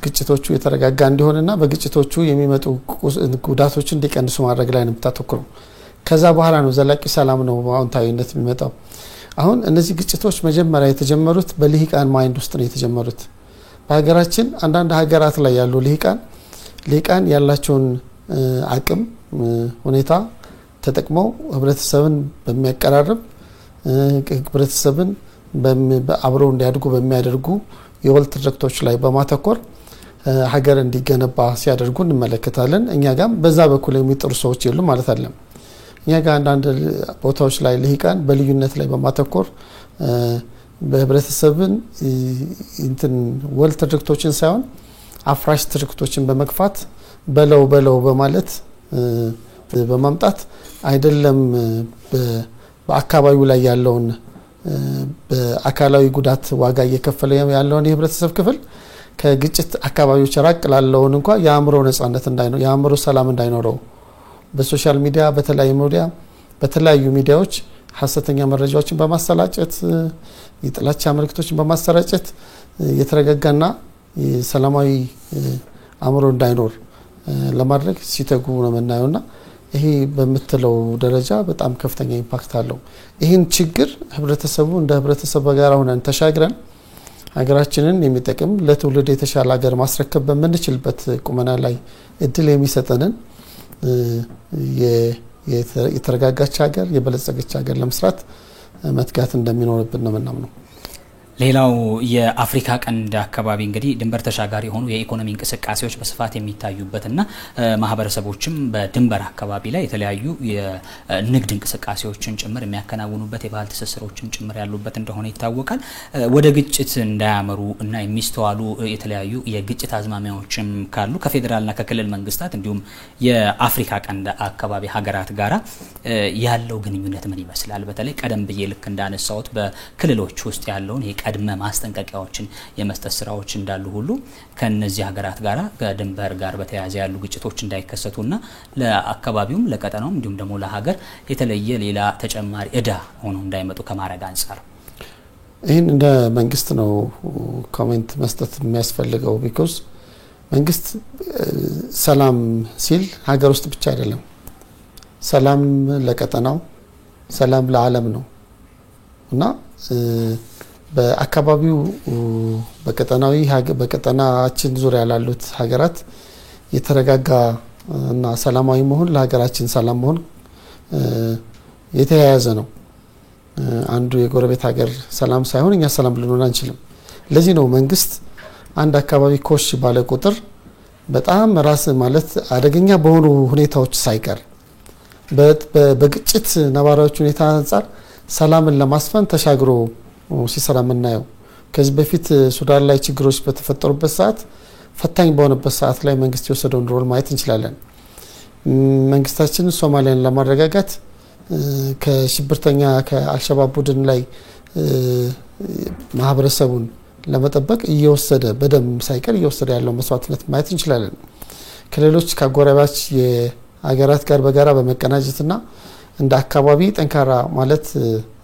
Speaker 2: ግጭቶቹ የተረጋጋ እንዲሆንና በግጭቶቹ የሚመጡ ጉዳቶችን እንዲቀንሱ ማድረግ ላይ ነው የምታተኩረው። ከዛ በኋላ ነው ዘላቂ ሰላም ነው አዎንታዊነት የሚመጣው። አሁን እነዚህ ግጭቶች መጀመሪያ የተጀመሩት በልሂቃን ማይንድ ውስጥ ነው የተጀመሩት። በሀገራችን አንዳንድ ሀገራት ላይ ያሉ ልሂቃን ያላቸውን አቅም ሁኔታ ተጠቅመው ህብረተሰብን በሚያቀራርብ ህብረተሰብን አብረው እንዲያድጉ በሚያደርጉ የወል ትርክቶች ላይ በማተኮር ሀገር እንዲገነባ ሲያደርጉ እንመለከታለን። እኛ ጋም በዛ በኩል የሚጥሩ ሰዎች የሉም ማለት አይደለም። እኛ ጋር አንዳንድ ቦታዎች ላይ ልሂቃን በልዩነት ላይ በማተኮር በህብረተሰብን ወል ትርክቶችን ሳይሆን አፍራሽ ትርክቶችን በመግፋት በለው በማለት በማምጣት አይደለም በአካባቢው ላይ ያለውን በአካላዊ ጉዳት ዋጋ እየከፈለ ያለውን የህብረተሰብ ክፍል ከግጭት አካባቢዎች ራቅ ላለውን እንኳን የአእምሮ ነጻነት እንዳይኖር የአእምሮ ሰላም እንዳይኖረው በሶሻል ሚዲያ በተለያዩ ሚዲያዎች ሐሰተኛ መረጃዎችን በማሰራጨት የጥላቻ መልእክቶችን በማሰራጨት የተረጋጋና ሰላማዊ አእምሮ እንዳይኖር ለማድረግ ሲተጉ ነው የምናየውና ይሄ በመተለው ደረጃ በጣም ከፍተኛ ኢምፓክት አለው። ይሄን ችግር ህብረተሰቡ እንደ ህብረተሰብ በጋራ ሆነን ተሻግረን ሀገራችንን የሚጠቅም ለትውልድ የተሻለ ሀገር ማስረከብ በመንችልበት ቁመና ላይ እድል የሚሰጠንን የተረጋጋች ሀገር የበለጸገች ሀገር ለመስራት መትጋት እንደሚኖርብን ነው የምናምነው።
Speaker 1: ሌላው የአፍሪካ ቀንድ አካባቢ እንግዲህ ድንበር ተሻጋሪ የሆኑ የኢኮኖሚ እንቅስቃሴዎች በስፋት የሚታዩበትና ማህበረሰቦችም በድንበር አካባቢ ላይ የተለያዩ የንግድ እንቅስቃሴዎችን ጭምር የሚያከናውኑበት የባህል ትስስሮችን ጭምር ያሉበት እንደሆነ ይታወቃል። ወደ ግጭት እንዳያመሩ እና የሚስተዋሉ የተለያዩ የግጭት አዝማሚያዎችም ካሉ ከፌደራልና ከክልል መንግስታት እንዲሁም የአፍሪካ ቀንድ አካባቢ ሀገራት ጋራ ያለው ግንኙነት ምን ይመስላል? በተለይ ቀደም ብዬ ልክ እንዳነሳሁት በክልሎች ውስጥ ያለውን ቀድመ ማስጠንቀቂያዎችን የመስጠት ስራዎች እንዳሉ ሁሉ ከነዚህ ሀገራት ጋራ ከድንበር ጋር በተያያዘ ያሉ ግጭቶች እንዳይከሰቱና ለአካባቢውም ለቀጠናውም እንዲሁም ደግሞ ለሀገር የተለየ ሌላ ተጨማሪ እዳ ሆኖ እንዳይመጡ ከማረግ አንፃር
Speaker 2: ይህን እንደ መንግስት ነው ኮሜንት መስጠት የሚያስፈልገው። ቢኮዝ መንግስት ሰላም ሲል ሀገር ውስጥ ብቻ አይደለም፣ ሰላም ለቀጠናው ሰላም ለዓለም ነው እና በአካባቢው በቀጠናችን ዙሪያ ያሉት ሀገራት የተረጋጋ እና ሰላማዊ መሆን ለሀገራችን ሰላም መሆን የተያያዘ ነው። አንዱ የጎረቤት ሀገር ሰላም ሳይሆን እኛ ሰላም ልንሆን አንችልም። ለዚህ ነው መንግስት አንድ አካባቢ ኮሽ ባለ ቁጥር በጣም ራስ ማለት አደገኛ በሆኑ ሁኔታዎች ሳይቀር በግጭት ነባራዎች ሁኔታ አንፃር ሰላምን ለማስፈን ተሻግሮ ሲሰራ የምናየው። ከዚህ በፊት ሱዳን ላይ ችግሮች በተፈጠሩበት ሰዓት ፈታኝ በሆነበት ሰዓት ላይ መንግስት የወሰደውን ሮል ማየት እንችላለን። መንግስታችን ሶማሊያን ለማረጋጋት ከሽብርተኛ ከአልሸባብ ቡድን ላይ ማህበረሰቡን ለመጠበቅ እየወሰደ በደም ሳይቀር እየወሰደ ያለው መስዋዕትነት ማየት እንችላለን። ከሌሎች ከጎረቤት የሀገራት ጋር በጋራ በመቀናጀትና እንደ አካባቢ ጠንካራ ማለት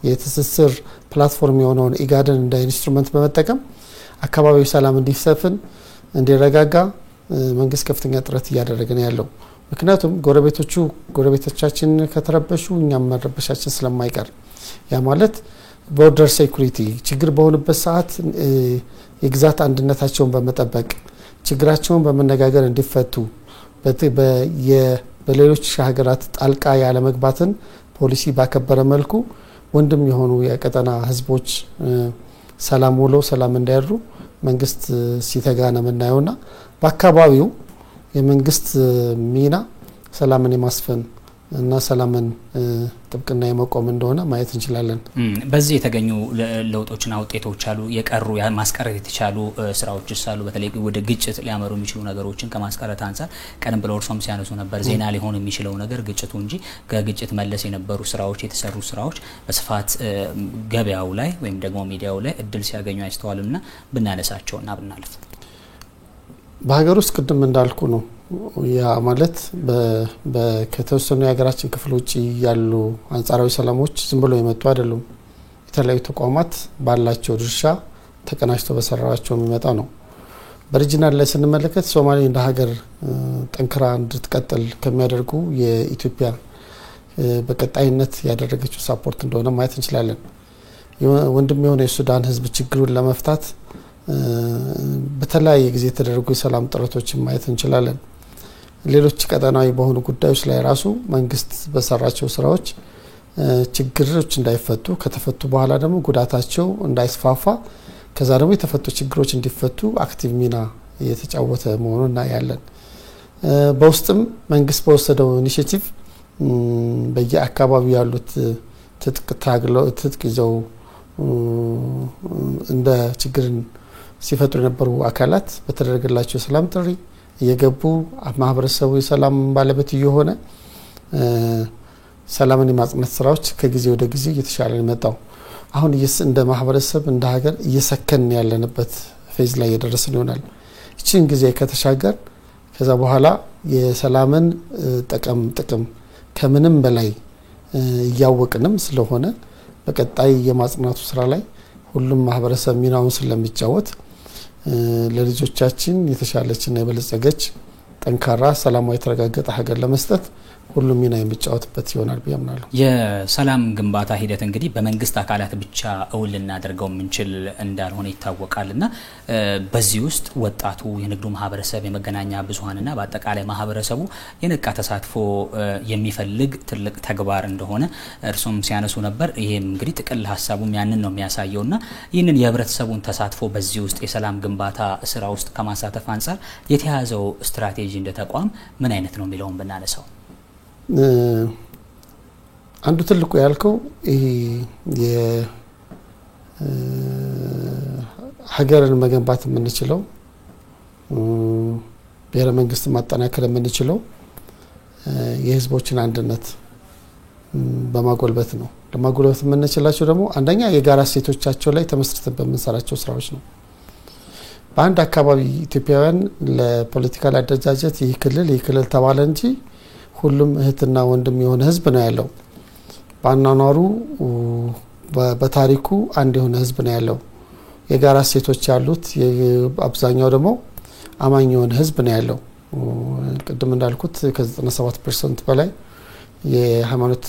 Speaker 2: የትስስር ፕላትፎርም የሆነውን ኢጋድን እንደ ኢንስትሩመንት በመጠቀም አካባቢው ሰላም እንዲሰፍን እንዲረጋጋ መንግስት ከፍተኛ ጥረት እያደረገ ነው ያለው። ምክንያቱም ጎረቤቶቻችን ከተረበሹ እኛም መረበሻችን ስለማይቀር ያ ማለት ቦርደር ሴኩሪቲ ችግር በሆነበት ሰዓት የግዛት አንድነታቸውን በመጠበቅ ችግራቸውን በመነጋገር እንዲፈቱ በሌሎች ሀገራት ጣልቃ ያለ መግባትን ፖሊሲ ባከበረ መልኩ ወንድም የሆኑ የቀጠና ህዝቦች ሰላም ውሎ ሰላም እንዳይሩ መንግስት ሲተጋ ነው የምናየውና በአካባቢው የመንግስት ሚና ሰላምን የማስፈን እና ሰላምን ጥብቅና የመቆም እንደሆነ ማየት እንችላለን።
Speaker 1: በዚህ የተገኙ ለውጦችና ውጤቶች አሉ፣ የቀሩ ማስቀረት የተቻሉ ስራዎች አሉ። በተለይ ወደ ግጭት ሊያመሩ የሚችሉ ነገሮችን ከማስቀረት አንፃር ቀደም ብለው እርሶም ሲያነሱ ነበር ዜና ሊሆን የሚችለው ነገር ግጭቱ እንጂ ከግጭት መለስ የነበሩ ስራዎች የተሰሩ ስራዎች በስፋት ገበያው ላይ ወይም ደግሞ ሚዲያው ላይ እድል ሲያገኙ አይስተዋልና ብናነሳቸውና ብናልፍ
Speaker 2: በሀገር ውስጥ ቅድም እንዳልኩ ነው ያ ማለት ከተወሰኑ የሀገራችን ክፍል ውጪ ያሉ አንጻራዊ ሰላሞች ዝም ብሎ የመጡ አይደሉም። የተለያዩ ተቋማት ባላቸው ድርሻ ተቀናጅተው በሰራቸው የሚመጣ ነው። በሪጂናል ላይ ስንመለከት ሶማሌ እንደ ሀገር ጠንክራ እንድትቀጥል ከሚያደርጉ የኢትዮጵያ በቀጣይነት ያደረገችው ሳፖርት እንደሆነ ማየት እንችላለን። ወንድም የሆነ የሱዳን ህዝብ ችግሩን ለመፍታት በተለያየ ጊዜ የተደረጉ የሰላም ጥረቶችን ማየት እንችላለን። ሌሎች ቀጠናዊ በሆኑ ጉዳዮች ላይ ራሱ መንግስት በሰራቸው ስራዎች ችግሮች እንዳይፈቱ ከተፈቱ በኋላ ደግሞ ጉዳታቸው እንዳይስፋፋ ከዛ ደግሞ የተፈቱ ችግሮች እንዲፈቱ አክቲቭ ሚና እየተጫወተ መሆኑን እናያለን። በውስጥም መንግስት በወሰደው ኢኒሺየቲቭ በየአካባቢው ያሉት ትጥቅ ይዘው እንደ ችግርን ሲፈጥሩ የነበሩ አካላት በተደረገላቸው ሰላም ጥሪ እየገቡ ማህበረሰቡ የሰላም ባለቤት እየሆነ ሰላምን የማጽናት ስራዎች ከጊዜ ወደ ጊዜ እየተሻለ መጣው። አሁን እንደ ማህበረሰብ እንደ ሀገር እየሰከን ያለንበት ፌዝ ላይ እየደረስን ይሆናል። እቺን ጊዜ ከተሻገር ከዛ በኋላ የሰላምን ጥቅም ከምንም በላይ እያወቅንም ስለሆነ በቀጣይ የማጽናቱ ስራ ላይ ሁሉም ማህበረሰብ ሚናውን ስለሚጫወት ለልጆቻችን የተሻለችና የበለጸገች ጠንካራ ሰላማዊ የተረጋገጠ ሀገር ለመስጠት ሁሉም ሚና የሚጫወትበት ይሆናል ብያምናለሁ።
Speaker 1: የሰላም ግንባታ ሂደት እንግዲህ በመንግስት አካላት ብቻ እውን ልናደርገው የምንችል እንዳልሆነ ይታወቃልና በዚህ ውስጥ ወጣቱ፣ የንግዱ ማህበረሰብ፣ የመገናኛ ብዙሃንና በአጠቃላይ ማህበረሰቡ የነቃ ተሳትፎ የሚፈልግ ትልቅ ተግባር እንደሆነ እርሶም ሲያነሱ ነበር። ይሄም እንግዲህ ጥቅል ሀሳቡም ያንን ነው የሚያሳየውና ይህንን የህብረተሰቡን ተሳትፎ በዚህ ውስጥ የሰላም ግንባታ ስራ ውስጥ ከማሳተፍ አንፃር የተያዘው ስትራቴጂ እንደ ተቋም ምን አይነት ነው የሚለውን ብናነሳው
Speaker 2: አንዱ ትልቁ ያልከው ይሄ ሀገርን መገንባት የምንችለው ብሔረ መንግስት ማጠናከር የምንችለው የህዝቦችን አንድነት በማጎልበት ነው። ለማጎልበት የምንችላቸው ደግሞ አንደኛ የጋራ እሴቶቻቸው ላይ ተመስርተን በመንሰራቸው ስራዎች ነው። በአንድ አካባቢ ኢትዮጵያውያን ለፖለቲካል አደረጃጀት ይህ ክልል ተባለ እንጂ ሁሉም እህትና ወንድም የሆነ ህዝብ ነው ያለው። ባናናሩ በታሪኩ አንድ የሆነ ህዝብ ነው ያለው። የጋራ እሴቶች ያሉት አብዛኛው ደግሞ አማኝ የሆነ ህዝብ ነው ያለው። ቅድም እንዳልኩት ከ97% በላይ የሃይማኖት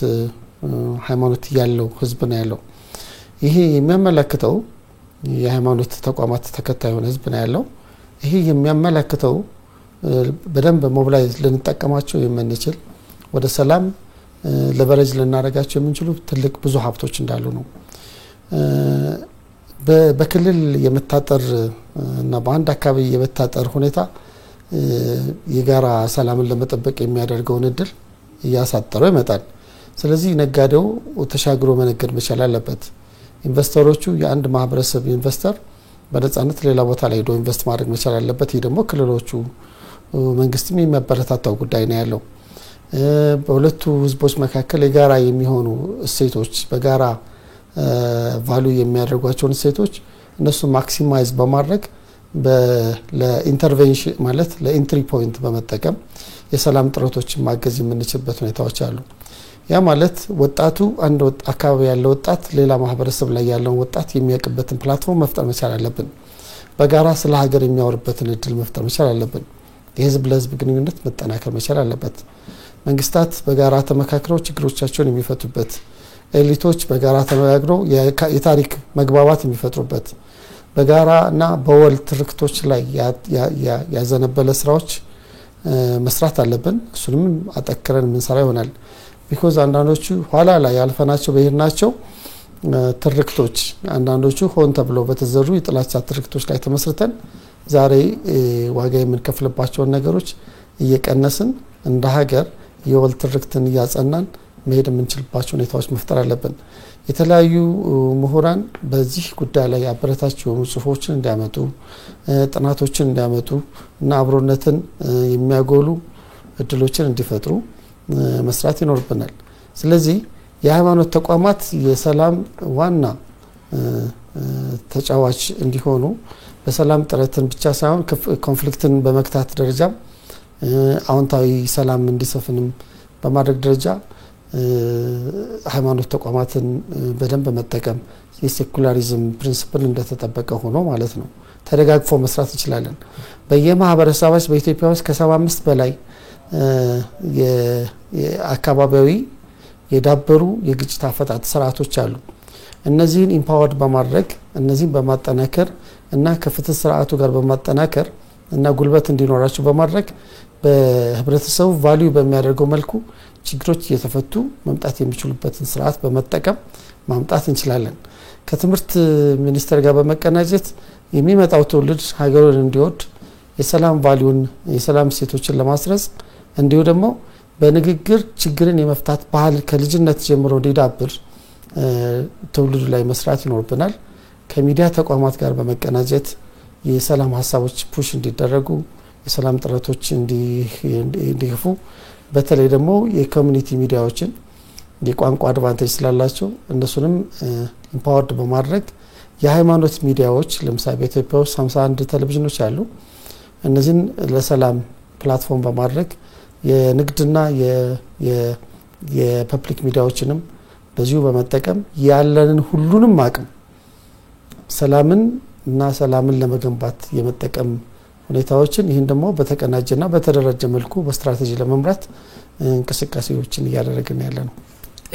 Speaker 2: ያለው ህዝብ ነው ያለው። ይሄ የሚያመለክተው የሃይማኖት ተቋማት ተከታይ የሆነ ህዝብ ነው ያለው። ይሄ የሚያመለክተው በደንብ ሞቢላይዝ ልንጠቀማቸው የምንችል ወደ ሰላም ለበረጅ ልናደርጋቸው የምንችሉ ትልቅ ብዙ ሀብቶች እንዳሉ ነው። በክልል የመታጠር እና በአንድ አካባቢ የመታጠር ሁኔታ የጋራ ሰላምን ለመጠበቅ የሚያደርገውን እድል እያሳጠረው ይመጣል። ስለዚህ ነጋዴው ተሻግሮ መነገድ መቻል አለበት። ኢንቨስተሮቹ የአንድ ማህበረሰብ ኢንቨስተር በነጻነት ሌላ ቦታ ላይ ሄዶ ኢንቨስት ማድረግ መቻል አለበት። ይህ ደግሞ ክልሎቹ መንግስትም የሚያበረታታው ጉዳይ ነው ያለው። በሁለቱ ህዝቦች መካከል የጋራ የሚሆኑ እሴቶች በጋራ ቫልዩ የሚያደርጓቸውን እሴቶች እነሱ ማክሲማይዝ በማድረግ ለኢንተርቬንሽን ማለት ለኢንትሪ ፖይንት በመጠቀም የሰላም ጥረቶችን ማገዝ የምንችልበት ሁኔታዎች አሉ። ያ ማለት ወጣቱ አንድ አካባቢ ያለው ወጣት ሌላ ማህበረሰብ ላይ ያለው ወጣት የሚያውቅበትን ፕላትፎርም መፍጠር መቻል አለብን። በጋራ ስለ ሀገር የሚያወርበትን እድል መፍጠር መቻል አለብን። የህዝብ ለህዝብ ግንኙነት መጠናከር መቻል አለበት። መንግስታት በጋራ ተመካክረው ችግሮቻቸውን የሚፈቱበት፣ ኤሊቶች በጋራ ተነጋግረው የታሪክ መግባባት የሚፈጥሩበት፣ በጋራ እና በወል ትርክቶች ላይ ያዘነበለ ስራዎች መስራት አለብን። እሱንም አጠክረን የምንሰራ ይሆናል። ቢኮዝ አንዳንዶቹ ኋላ ላይ ያልፈናቸው በሄድናቸው ትርክቶች አንዳንዶቹ ሆን ተብለው በተዘሩ የጥላቻ ትርክቶች ላይ ተመስርተን ዛሬ ዋጋ የምንከፍልባቸውን ነገሮች እየቀነስን እንደ ሀገር የወል ትርክትን እያጸናን መሄድ የምንችልባቸው ሁኔታዎች መፍጠር አለብን። የተለያዩ ምሁራን በዚህ ጉዳይ ላይ አበረታች የሆኑ ጽሁፎችን እንዲያመጡ፣ ጥናቶችን እንዲያመጡ እና አብሮነትን የሚያጎሉ እድሎችን እንዲፈጥሩ መስራት ይኖርብናል። ስለዚህ የሃይማኖት ተቋማት የሰላም ዋና ተጫዋች እንዲሆኑ በሰላም ጥረትን ብቻ ሳይሆን ኮንፍሊክትን በመክታት ደረጃ አዎንታዊ ሰላም እንዲሰፍንም በማድረግ ደረጃ ሃይማኖት ተቋማትን በደንብ መጠቀም የሴኩላሪዝም ፕሪንሲፕል እንደተጠበቀ ሆኖ ማለት ነው ተደጋግፎ መስራት እንችላለን። በየማህበረሰባች በኢትዮጵያ ውስጥ ከ75 በላይ የአካባቢያዊ የዳበሩ የግጭት አፈታት ስርዓቶች አሉ። እነዚህን ኢምፓወርድ በማድረግ እነዚህን በማጠናከር እና ከፍትህ ስርዓቱ ጋር በማጠናከር እና ጉልበት እንዲኖራቸው በማድረግ በህብረተሰቡ ቫልዩ በሚያደርገው መልኩ ችግሮች እየተፈቱ መምጣት የሚችሉበትን ስርዓት በመጠቀም ማምጣት እንችላለን። ከትምህርት ሚኒስቴር ጋር በመቀናጀት የሚመጣው ትውልድ ሀገሩን እንዲወድ የሰላም ቫልዩን የሰላም እሴቶችን ለማስረጽ እንዲሁ ደግሞ በንግግር ችግርን የመፍታት ባህል ከልጅነት ጀምሮ እንዲዳብር ትውልዱ ላይ መስራት ይኖርብናል። ከሚዲያ ተቋማት ጋር በመቀናጀት የሰላም ሀሳቦች ፑሽ እንዲደረጉ የሰላም ጥረቶች እንዲገፉ በተለይ ደግሞ የኮሚኒቲ ሚዲያዎችን የቋንቋ አድቫንቴጅ ስላላቸው እነሱንም ኢምፓወርድ በማድረግ የሃይማኖት ሚዲያዎች ለምሳሌ በኢትዮጵያ ውስጥ 51 ቴሌቪዥኖች አሉ። እነዚህን ለሰላም ፕላትፎርም በማድረግ የንግድና የፐብሊክ ሚዲያዎችንም በዚሁ በመጠቀም ያለንን ሁሉንም አቅም ሰላምን ለመገንባት የመጠቀም ሁኔታዎችን ይህን ደግሞ በተቀናጀና በተደራጀ መልኩ በስትራቴጂ ለመምራት እንቅስቃሴዎችን እያደረግን ያለነው።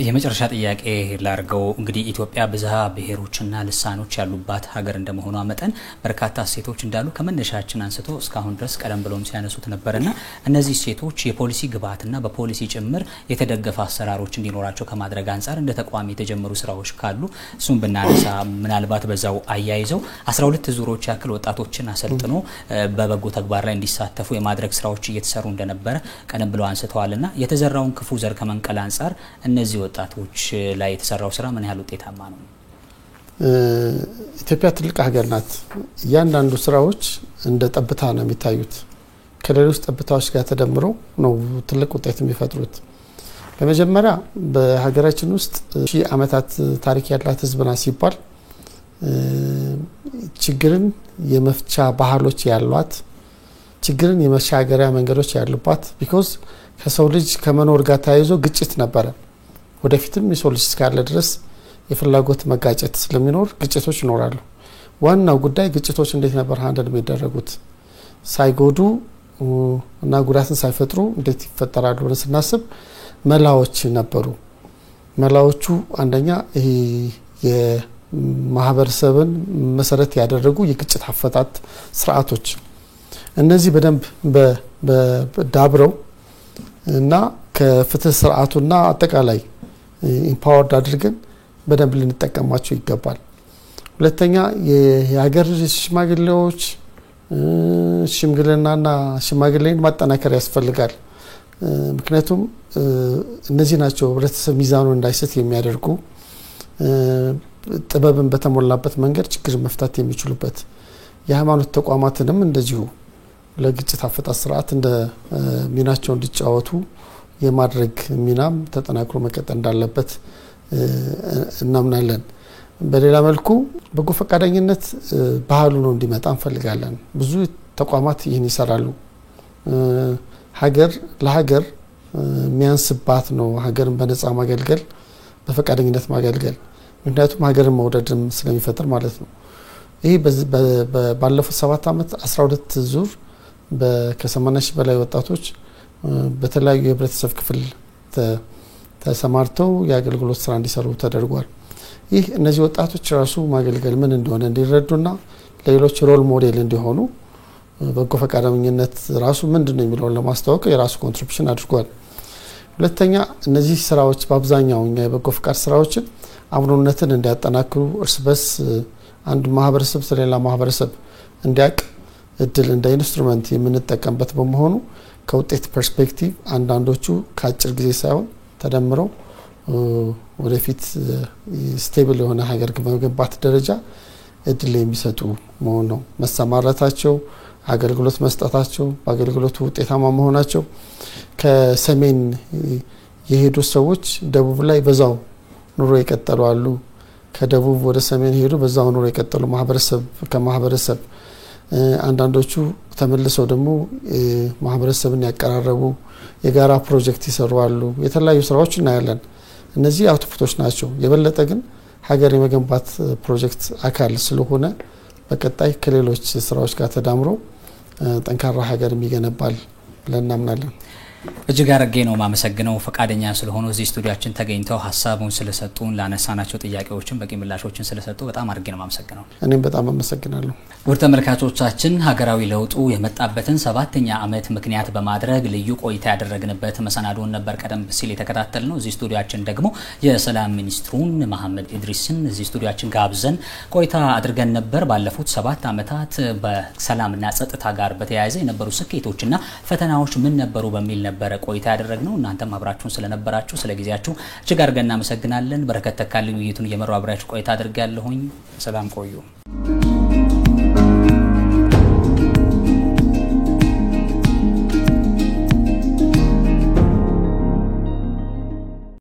Speaker 1: የመጨረሻ ጥያቄ ላርገው እንግዲህ ኢትዮጵያ ብዝሃ ብሔሮችና ልሳኖች ያሉባት ሀገር እንደመሆኗ መጠን በርካታ እሴቶች እንዳሉ ከመነሻችን አንስቶ እስካሁን ድረስ ቀደም ብሎም ሲያነሱት ነበርና እነዚህ እሴቶች የፖሊሲ ግብዓትና በፖሊሲ ጭምር የተደገፈ አሰራሮች እንዲኖራቸው ከማድረግ አንፃር እንደ ተቋም የተጀመሩ ስራዎች ካሉ እሱም ብናነሳ ምናልባት በዛው አያይዘው 12 ዙሮች ያክል ወጣቶችን አሰልጥኖ በበጎ ተግባር ላይ እንዲሳተፉ የማድረግ ስራዎች እየተሰሩ እንደነበረ ቀደም ብለው አንስተዋልና የተዘራውን ክፉ ዘር ከመንቀል አንፃር እነዚህ ወጣቶች ላይ የተሰራው ስራ ምን ያህል ውጤታማ ነው?
Speaker 2: ኢትዮጵያ ትልቅ ሀገር ናት። እያንዳንዱ ስራዎች እንደ ጠብታ ነው የሚታዩት። ከሌሎች ጠብታዎች ጋር ተደምሮ ነው ትልቅ ውጤት የሚፈጥሩት። በመጀመሪያ በሀገራችን ውስጥ ሺህ ዓመታት ታሪክ ያላት ህዝብና ሲባል ችግርን የመፍቻ ባህሎች ያሏት ችግርን የመሻገሪያ መንገዶች ያሉባት ቢኮዝ ከሰው ልጅ ከመኖር ጋር ታይዞ ግጭት ነበረ ወደፊትም የሰው ልጅ እስካለ ድረስ የፍላጎት መጋጨት ስለሚኖር ግጭቶች ይኖራሉ ዋናው ጉዳይ ግጭቶች እንዴት ነበር ሃንድል የሚደረጉት ሳይጎዱ እና ጉዳትን ሳይፈጥሩ እንዴት ይፈጠራሉ ብለን ስናስብ መላዎች ነበሩ መላዎቹ አንደኛ ይሄ የማህበረሰብን መሰረት ያደረጉ የግጭት አፈታት ስርዓቶች እነዚህ በደንብ በዳብረው እና ከፍትህ ስርዓቱና አጠቃላይ ኢምፓወርድ አድርገን በደንብ ልንጠቀማቸው ይገባል ሁለተኛ የሀገር ሽማግሌዎች ሽምግልናና ሽማግሌን ማጠናከር ያስፈልጋል ምክንያቱም እነዚህ ናቸው ህብረተሰብ ሚዛኑ እንዳይስት የሚያደርጉ ጥበብን በተሞላበት መንገድ ችግር መፍታት የሚችሉበት የሃይማኖት ተቋማትንም እንደዚሁ ለግጭት አፈታት ስርዓት እንደ ሚናቸው እንዲጫወቱ የማድረግ ሚናም ተጠናክሮ መቀጠል እንዳለበት እናምናለን በሌላ መልኩ በጎ ፈቃደኝነት ባህሉ ነው እንዲመጣ እንፈልጋለን ብዙ ተቋማት ይህን ይሰራሉ ሀገር ለሀገር የሚያንስባት ነው ሀገርን በነፃ ማገልገል በፈቃደኝነት ማገልገል ምክንያቱም ሀገርን መውደድም ስለሚፈጥር ማለት ነው ይሄ ባለፉት 7 ዓመት 12 ዙር ከ80 ሺህ በላይ ወጣቶች በተለያዩ የህብረተሰብ ክፍል ተሰማርተው የአገልግሎት ስራ እንዲሰሩ ተደርጓል ይህ እነዚህ ወጣቶች ራሱ ማገልገል ምን እንደሆነ እንዲረዱና ለሌሎች ሮል ሞዴል እንዲሆኑ በጎ ፈቃደኝነት ራሱ ምንድነው የሚለው ለማስተዋወቅ የራሱ ኮንትሪቢዩሽን አድርጓል ሁለተኛ እነዚህ ስራዎች በአብዛኛው የበጎ ፈቃድ ስራዎችን አብሮነትን እንዲያጠናክሩ እርስ በርስ አንድ ማህበረሰብ ስለሌላ ማህበረሰብ እንዲያቅ እድል እንደ ኢንስትሩመንት የምንጠቀምበት በመሆኑ ከውጤት ፐርስፔክቲቭ አንዳንዶቹ ከአጭር ጊዜ ሳይሆን ተደምረው ወደፊት ስቴብል የሆነ ሀገር በመገንባት ደረጃ እድል የሚሰጡ መሆኑ ነው መሰማራታቸው አገልግሎት መስጠታቸው በአገልግሎቱ ውጤታማ መሆናቸው ከሰሜን የሄዱ ሰዎች ደቡብ ላይ በዛው ኑሮ ይቀጥሉ አሉ ከደቡብ ወደ ሰሜን ሄዱ በዛው ኑሮ ይቀጥሉ ማህበረሰብ ከማህበረሰብ አንዳንዶቹ ተመልሰው ደግሞ ማህበረሰብን ያቀራረቡ የጋራ ፕሮጀክት ይሰሩ አሉ የተለያዩ ስራዎች እናያለን እነዚህ አውትፑቶች ናቸው የበለጠ ግን ሀገር የመገንባት ፕሮጀክት አካል ስለሆነ በቀጣይ ከሌሎች ስራዎች ጋር ተዳምሮ ጠንካራ ሀገር የሚገነባል ብለን እናምናለን
Speaker 1: እጅግ አርጌ ነው ማመሰግነው ፈቃደኛ ስለሆኑ እዚህ ስቱዲዮአችን ተገኝተው ሐሳቡን ስለሰጡን ላነሳናቸው ጥያቄዎችን በቂ ምላሾችን ስለሰጡ በጣም አርጌ ነው ማመሰግነው
Speaker 2: እኔም በጣም አመሰግናለሁ
Speaker 1: ውድ ተመልካቾቻችን ሀገራዊ ለውጡ የመጣበትን 7ኛ ዓመት ምክንያት በማድረግ ልዩ ቆይታ ያደረግንበት መሰናዶን ነበር ቀደም ሲል የተከታተልነው እዚህ ስቱዲዮአችን ደግሞ የሰላም ሚኒስትሩን መሐመድ ኢድሪስን እዚህ ስቱዲዮአችን ጋብዘን ቆይታ አድርገን ነበር ባለፉት 7 ዓመታት በሰላምና ጸጥታ ጋር በተያያዘ የነበሩ ስኬቶችና ፈተናዎች ምን ነበሩ በሚል ነበር ቆይታ ያደረግነው እናንተም አብራችሁን ስለነበራችሁ ስለጊዜያችሁ እጅግ አድርገን እናመሰግናለን በረከት ተካልኝ ውይይቱን እየመራው አብራችሁ ቆይታ አድርጋለሁኝ ሰላም ቆዩ